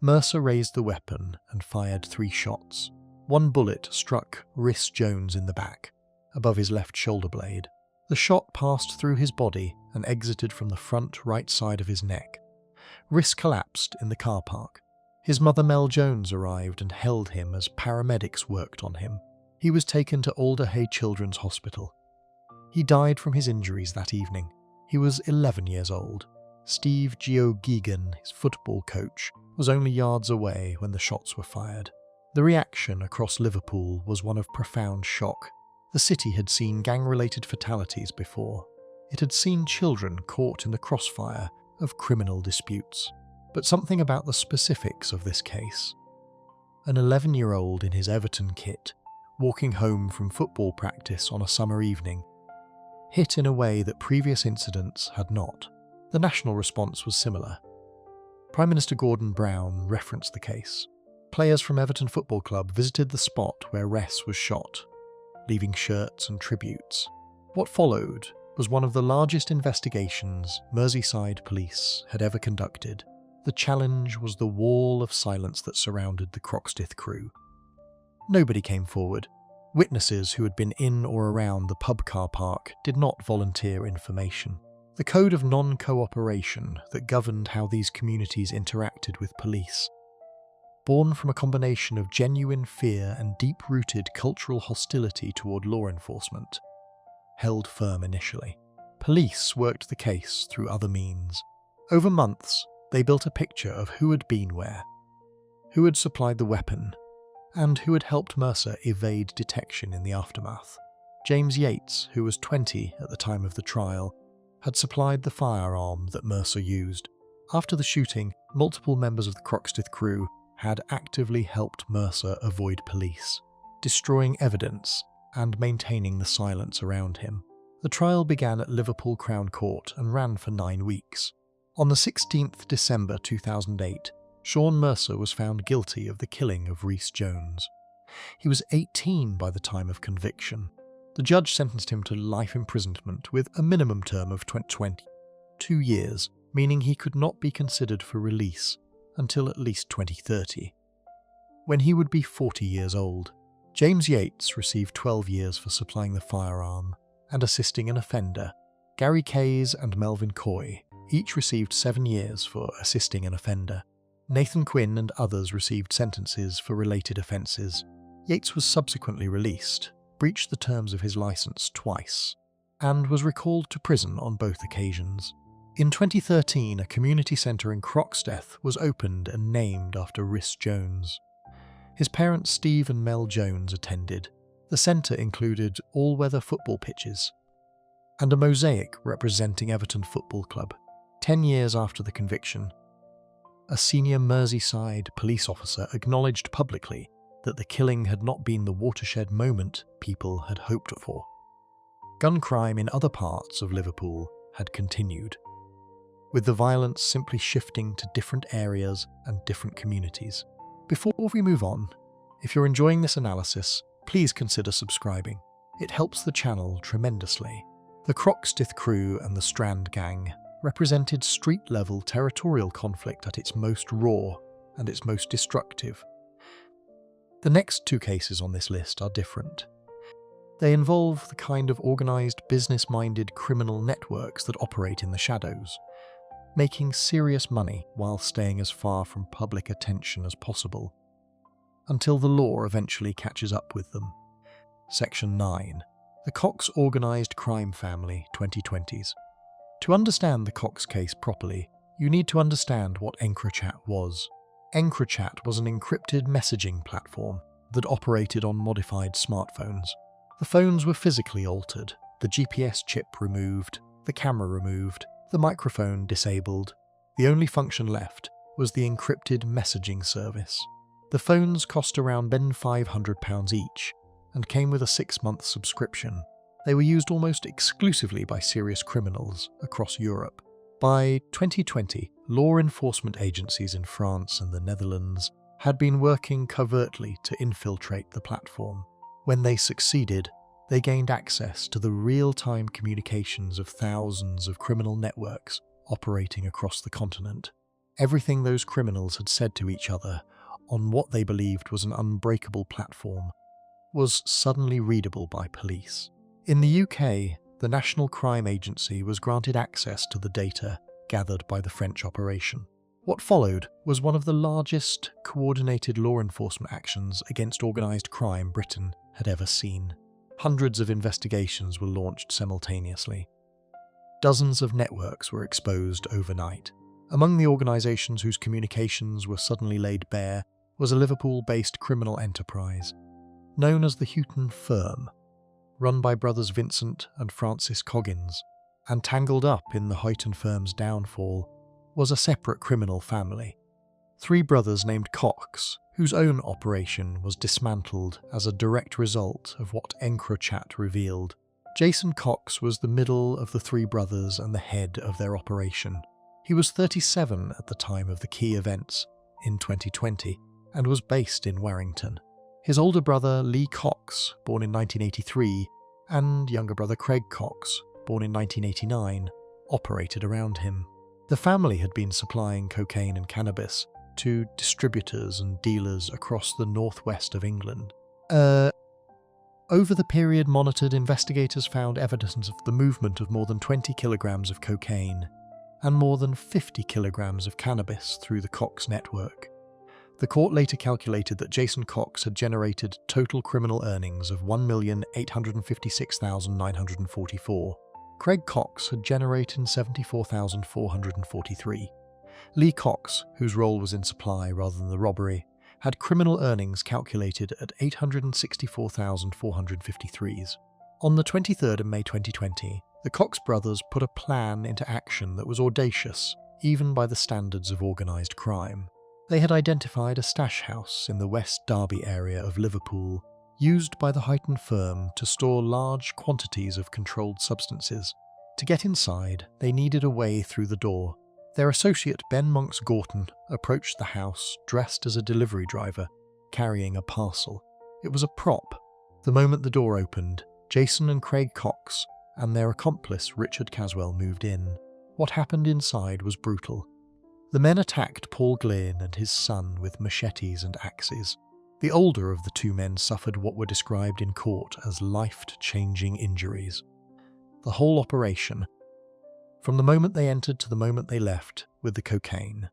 Mercer raised the weapon and fired 3 shots. One bullet struck Rhys Jones in the back, above his left shoulder blade. The shot passed through his body and exited from the front right side of his neck. Rhys collapsed in the car park. His mother Mel Jones arrived and held him as paramedics worked on him. He was taken to Alderhay Children's Hospital. He died from his injuries that evening. He was 11 years old. Steve Geoghegan, his football coach, was only yards away when the shots were fired. The reaction across Liverpool was one of profound shock. The city had seen gang-related fatalities before. It had seen children caught in the crossfire of criminal disputes. But something about the specifics of this case. An 11-year-old in his Everton kit, walking home from football practice on a summer evening, hit in a way that previous incidents had not. The national response was similar. Prime Minister Gordon Brown referenced the case. Players from Everton Football Club visited the spot where Rhys was shot, leaving shirts and tributes. What followed was one of the largest investigations Merseyside police had ever conducted. The challenge was the wall of silence that surrounded the Croxteth crew. Nobody came forward. Witnesses who had been in or around the pub car park did not volunteer information. The code of non-cooperation that governed how these communities interacted with police, born from a combination of genuine fear and deep-rooted cultural hostility toward law enforcement, held firm initially. Police worked the case through other means. Over months, they built a picture of who had been where, who had supplied the weapon, and who had helped Mercer evade detection in the aftermath. James Yates, who was 20 at the time of the trial, had supplied the firearm that Mercer used. After the shooting, multiple members of the Croxteth crew had actively helped Mercer avoid police, destroying evidence and maintaining the silence around him. The trial began at Liverpool Crown Court and ran for 9 weeks. On the 16th December 2008, Sean Mercer was found guilty of the killing of Rhys Jones. He was 18 by the time of conviction. The judge sentenced him to life imprisonment with a minimum term of 22 years, meaning he could not be considered for release until at least 2030, when he would be 40 years old. James Yates received 12 years for supplying the firearm and assisting an offender. Gary Kays and Melvin Coy each received 7 years for assisting an offender. Nathan Quinn and others received sentences for related offences. Yates was subsequently released, breached the terms of his licence twice, and was recalled to prison on both occasions. In 2013, a community centre in Croxteth was opened and named after Rhys Jones. His parents Steve and Mel Jones attended. The centre included all-weather football pitches and a mosaic representing Everton Football Club. 10 years after the conviction, a senior Merseyside police officer acknowledged publicly that the killing had not been the watershed moment people had hoped for. Gun crime in other parts of Liverpool had continued, with the violence simply shifting to different areas and different communities. Before we move on, if you're enjoying this analysis, please consider subscribing. It helps the channel tremendously. The Croxteth crew and the Strand Gang represented street-level territorial conflict at its most raw and its most destructive. The next 2 cases on this list are different. They involve the kind of organised, business-minded criminal networks that operate in the shadows, making serious money while staying as far from public attention as possible, until the law eventually catches up with them. Section 9. The Cox Organised Crime Family 2020s. To understand the Cox case properly, you need to understand what EncroChat was. EncroChat was an encrypted messaging platform that operated on modified smartphones. The phones were physically altered, the GPS chip removed, the camera removed, the microphone disabled. The only function left was the encrypted messaging service. The phones cost around £500 each and came with a 6-month subscription. They were used almost exclusively by serious criminals across Europe. By 2020, law enforcement agencies in France and the Netherlands had been working covertly to infiltrate the platform. When they succeeded, they gained access to the real-time communications of thousands of criminal networks operating across the continent. Everything those criminals had said to each other on what they believed was an unbreakable platform was suddenly readable by police. In the UK, the National Crime Agency was granted access to the data gathered by the French operation. What followed was one of the largest coordinated law enforcement actions against organised crime Britain had ever seen. Hundreds of investigations were launched simultaneously. Dozens of networks were exposed overnight. Among the organisations whose communications were suddenly laid bare was a Liverpool-based criminal enterprise known as the Houghton Firm, run by brothers Vincent and Francis Coggins, and tangled up in the Houghton Firm's downfall was a separate criminal family. Three brothers named Cox, whose own operation was dismantled as a direct result of what EncroChat revealed. Jason Cox was the middle of the three brothers and the head of their operation. He was 37 at the time of the key events in 2020 and was based in Warrington. His older brother Lee Cox, born in 1983, and younger brother Craig Cox, born in 1989, operated around him. The family had been supplying cocaine and cannabis to distributors and dealers across the northwest of England. Over the period monitored, investigators found evidence of the movement of more than 20 kilograms of cocaine and more than 50 kilograms of cannabis through the Cox network. The court later calculated that Jason Cox had generated total criminal earnings of $1,856,944. Craig Cox had generated $74,443. Lee Cox, whose role was in supply rather than the robbery, had criminal earnings calculated at $864,453. On the 23rd of May 2020, the Cox brothers put a plan into action that was audacious, even by the standards of organised crime. They had identified a stash house in the West Derby area of Liverpool, used by the Houghton Firm to store large quantities of controlled substances. To get inside, they needed a way through the door. Their associate Ben Monks Gorton approached the house dressed as a delivery driver, carrying a parcel. It was a prop. The moment the door opened, Jason and Craig Cox and their accomplice Richard Caswell moved in. What happened inside was brutal. The men attacked Paul Glynn and his son with machetes and axes. The older of the two men suffered what were described in court as life-changing injuries. The whole operation, from the moment they entered to the moment they left with the cocaine,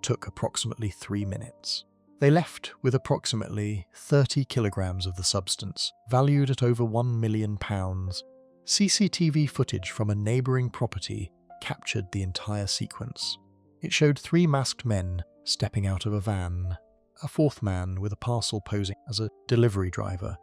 took approximately 3 minutes. They left with approximately 30 kilograms of the substance, valued at over £1 million. CCTV footage from a neighbouring property captured the entire sequence. It showed 3 masked men stepping out of a van, a fourth man with a parcel posing as a delivery driver,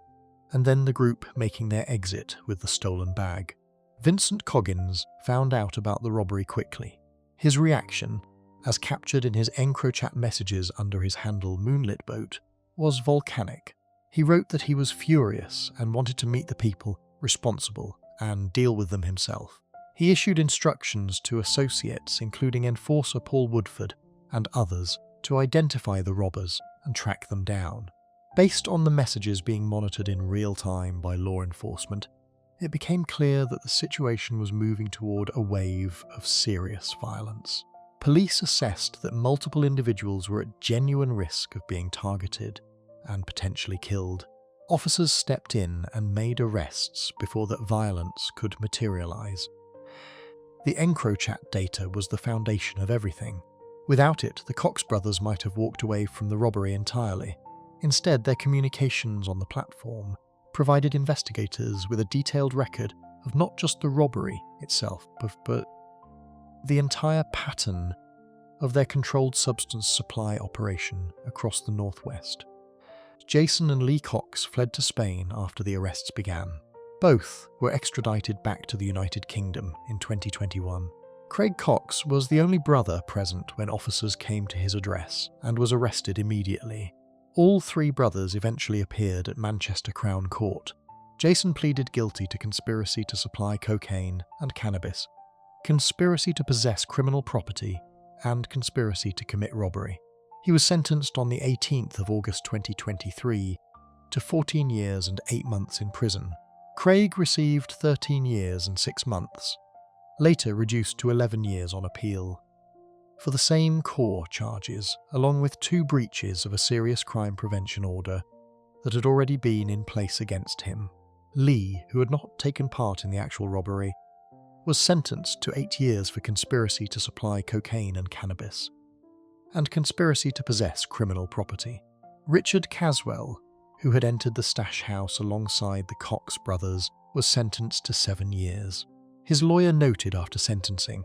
and then the group making their exit with the stolen bag. Vincent Coggins found out about the robbery quickly. His reaction, as captured in his EncroChat messages under his handle Moonlit Boat, was volcanic. He wrote that he was furious and wanted to meet the people responsible and deal with them himself. He issued instructions to associates, including enforcer Paul Woodford and others, to identify the robbers and track them down. Based on the messages being monitored in real time by law enforcement, it became clear that the situation was moving toward a wave of serious violence. Police assessed that multiple individuals were at genuine risk of being targeted and potentially killed. Officers stepped in and made arrests before that violence could materialize. The EncroChat data was the foundation of everything. Without it, the Cox brothers might have walked away from the robbery entirely. Instead, their communications on the platform provided investigators with a detailed record of not just the robbery itself, but the entire pattern of their controlled substance supply operation across the northwest. Jason and Lee Cox fled to Spain after the arrests began. Both were extradited back to the United Kingdom in 2021. Craig Cox was the only brother present when officers came to his address and was arrested immediately. All 3 brothers eventually appeared at Manchester Crown Court. Jason pleaded guilty to conspiracy to supply cocaine and cannabis, conspiracy to possess criminal property, and conspiracy to commit robbery. He was sentenced on the 18th of August 2023 to 14 years and 8 months in prison, Craig received 13 years and 6 months, later reduced to 11 years on appeal, for the same core charges, along with 2 breaches of a serious crime prevention order that had already been in place against him. Lee, who had not taken part in the actual robbery, was sentenced to 8 years for conspiracy to supply cocaine and cannabis, and conspiracy to possess criminal property. Richard Caswell, who had entered the stash house alongside the Cox brothers, was sentenced to 7 years. His lawyer noted after sentencing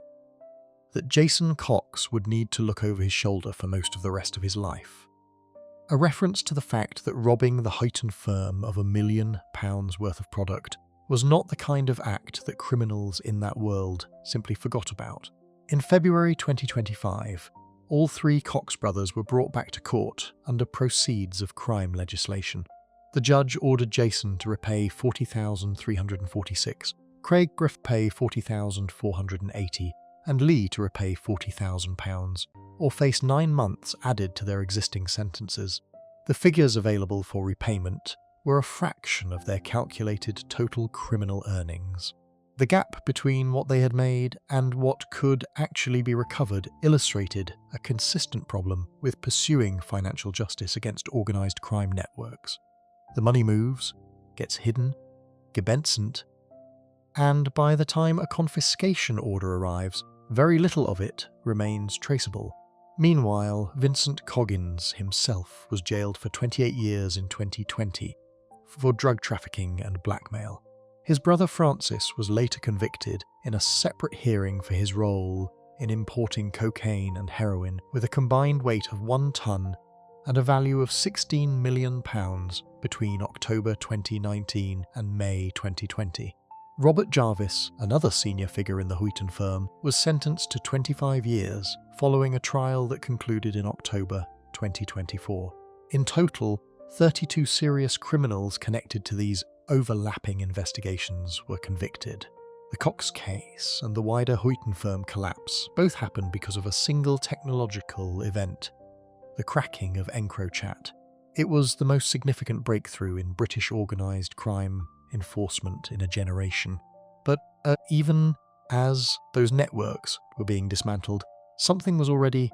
that Jason Cox would need to look over his shoulder for most of the rest of his life, a reference to the fact that robbing the Huyton firm of £1 million worth of product was not the kind of act that criminals in that world simply forgot about. In February 2025, all 3 Cox brothers were brought back to court under proceeds of crime legislation. The judge ordered Jason to repay $40,346, Craig Griff pay $40,480, and Lee to repay £40,000, or face 9 months added to their existing sentences. The figures available for repayment were a fraction of their calculated total criminal earnings. The gap between what they had made and what could actually be recovered illustrated a consistent problem with pursuing financial justice against organised crime networks. The money moves, gets hidden, gebensent, and by the time a confiscation order arrives, very little of it remains traceable. Meanwhile, Vincent Coggins himself was jailed for 28 years in 2020 for drug trafficking and blackmail. His brother Francis was later convicted in a separate hearing for his role in importing cocaine and heroin with a combined weight of 1 ton and a value of £16 million between October 2019 and May 2020. Robert Jarvis, another senior figure in the Huyton firm, was sentenced to 25 years following a trial that concluded in October 2024. In total, 32 serious criminals connected to these overlapping investigations were convicted. The Cox case and the wider Huyton firm collapse both happened because of a single technological event, the cracking of EncroChat. It was the most significant breakthrough in British organised crime enforcement in a generation. But even as those networks were being dismantled, something was already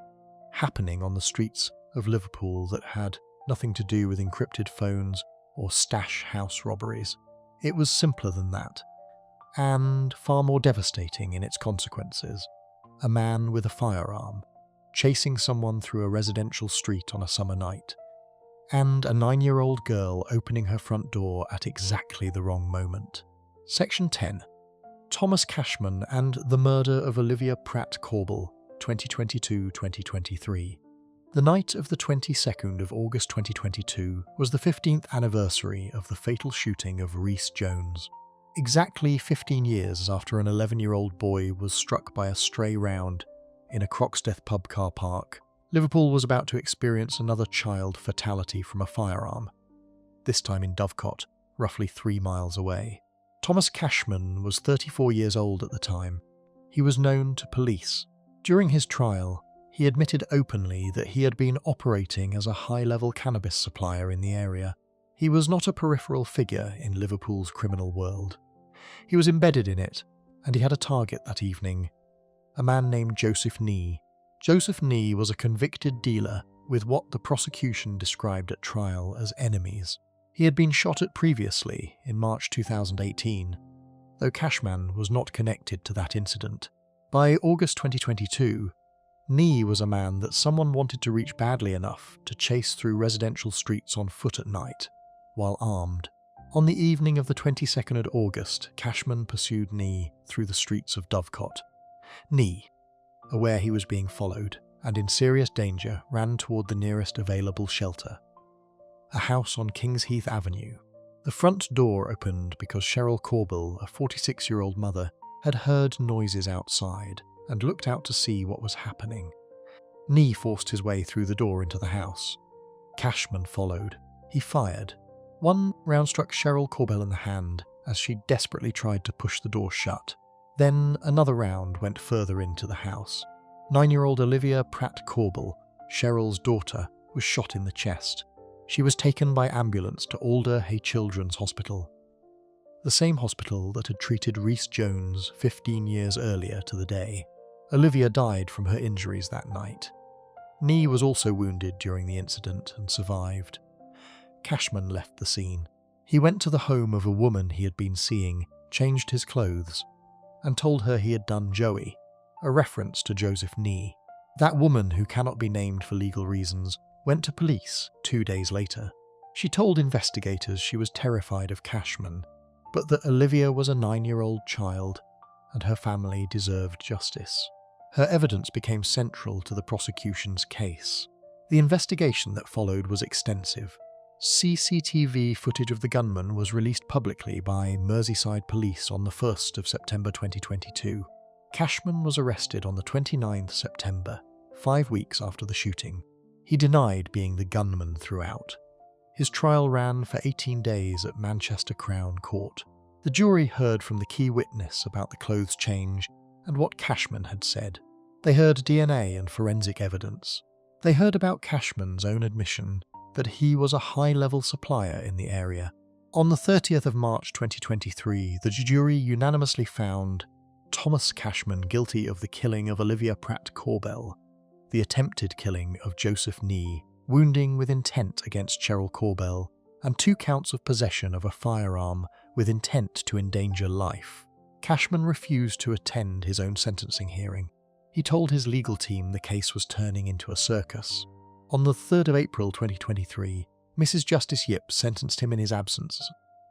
happening on the streets of Liverpool that had nothing to do with encrypted phones or stash house robberies. It was simpler than that, and far more devastating in its consequences. A man with a firearm, chasing someone through a residential street on a summer night, and a 9-year-old girl opening her front door at exactly the wrong moment. Section 10. Thomas Cashman and the Murder of Olivia Pratt-Corbell, 2022-2023. The night of the 22nd of August 2022 was the 15th anniversary of the fatal shooting of Rhys Jones. Exactly 15 years after an 11-year-old boy was struck by a stray round in a Croxteth pub car park, Liverpool was about to experience another child fatality from a firearm, this time in Dovecot, roughly 3 miles away. Thomas Cashman was 34 years old at the time. He was known to police. During his trial, he admitted openly that he had been operating as a high-level cannabis supplier in the area. He was not a peripheral figure in Liverpool's criminal world. He was embedded in it, and he had a target that evening, a man named Joseph Nee. Joseph Nee was a convicted dealer with what the prosecution described at trial as enemies. He had been shot at previously in March 2018, though Cashman was not connected to that incident. By August 2022, Nee was a man that someone wanted to reach badly enough to chase through residential streets on foot at night, while armed. On the evening of the 22nd of August, Cashman pursued Nee through the streets of Dovecot. Nee, aware he was being followed and in serious danger, ran toward the nearest available shelter, a house on Kingsheath Avenue. The front door opened because Cheryl Corbell, a 46-year-old mother, had heard noises outside and looked out to see what was happening. Nee forced his way through the door into the house. Cashman followed. He fired. One round struck Cheryl Corbell in the hand as she desperately tried to push the door shut. Then another round went further into the house. 9-year-old Olivia Pratt-Corbell, Cheryl's daughter, was shot in the chest. She was taken by ambulance to Alder Hey Children's Hospital. the same hospital that had treated Rhys Jones 15 years earlier to the day. Olivia died from her injuries that night. Nee was also wounded during the incident and survived. Cashman left the scene. He went to the home of a woman he had been seeing, changed his clothes, and told her he had done Joey, a reference to Joseph Nee. That woman, who cannot be named for legal reasons, went to police 2 days later. She told investigators she was terrified of Cashman, but that Olivia was a 9-year-old child and her family deserved justice. Her evidence became central to the prosecution's case. The investigation that followed was extensive. CCTV footage of the gunman was released publicly by Merseyside Police on the 1st of September 2022. Cashman was arrested on the 29th September, 5 weeks after the shooting. He denied being the gunman throughout. His trial ran for 18 days at Manchester Crown Court. The jury heard from the key witness about the clothes change and what Cashman had said. They heard DNA and forensic evidence. They heard about Cashman's own admission that he was a high-level supplier in the area. On the 30th of March 2023, the jury unanimously found Thomas Cashman guilty of the killing of Olivia Pratt-Corbell, the attempted killing of Joseph Nee, wounding with intent against Cheryl Corbell, and 2 counts of possession of a firearm with intent to endanger life. Cashman refused to attend his own sentencing hearing. He told his legal team the case was turning into a circus. On the 3rd of April 2023, Mrs. Justice Yip sentenced him in his absence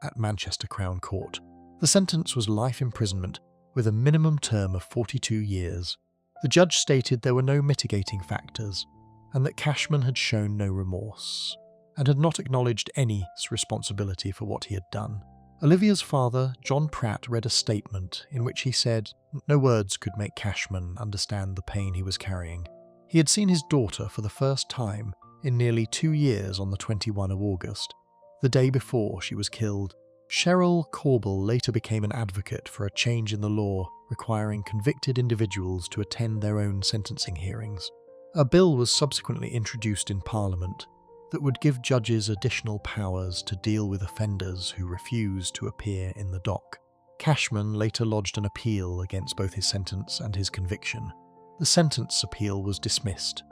at Manchester Crown Court. The sentence was life imprisonment with a minimum term of 42 years. The judge stated there were no mitigating factors and that Cashman had shown no remorse and had not acknowledged any responsibility for what he had done. Olivia's father, John Pratt, read a statement in which he said no words could make Cashman understand the pain he was carrying. He had seen his daughter for the first time in nearly 2 years on the 21st of August, the day before she was killed. Cheryl Corbell later became an advocate for a change in the law requiring convicted individuals to attend their own sentencing hearings. A bill was subsequently introduced in Parliament that would give judges additional powers to deal with offenders who refuse to appear in the dock. Cashman later lodged an appeal against both his sentence and his conviction. The sentence appeal was dismissed.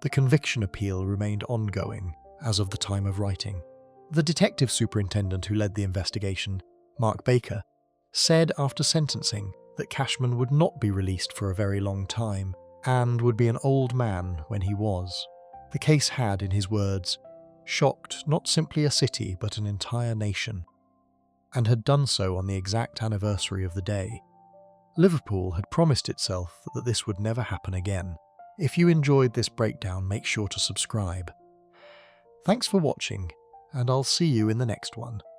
The conviction appeal remained ongoing as of the time of writing. The detective superintendent who led the investigation, Mark Baker, said after sentencing that Cashman would not be released for a very long time and would be an old man when he was. The case had, in his words, shocked not simply a city but an entire nation, and had done so on the exact anniversary of the day. Liverpool had promised itself that this would never happen again. If you enjoyed this breakdown, make sure to subscribe. Thanks for watching, and I'll see you in the next one.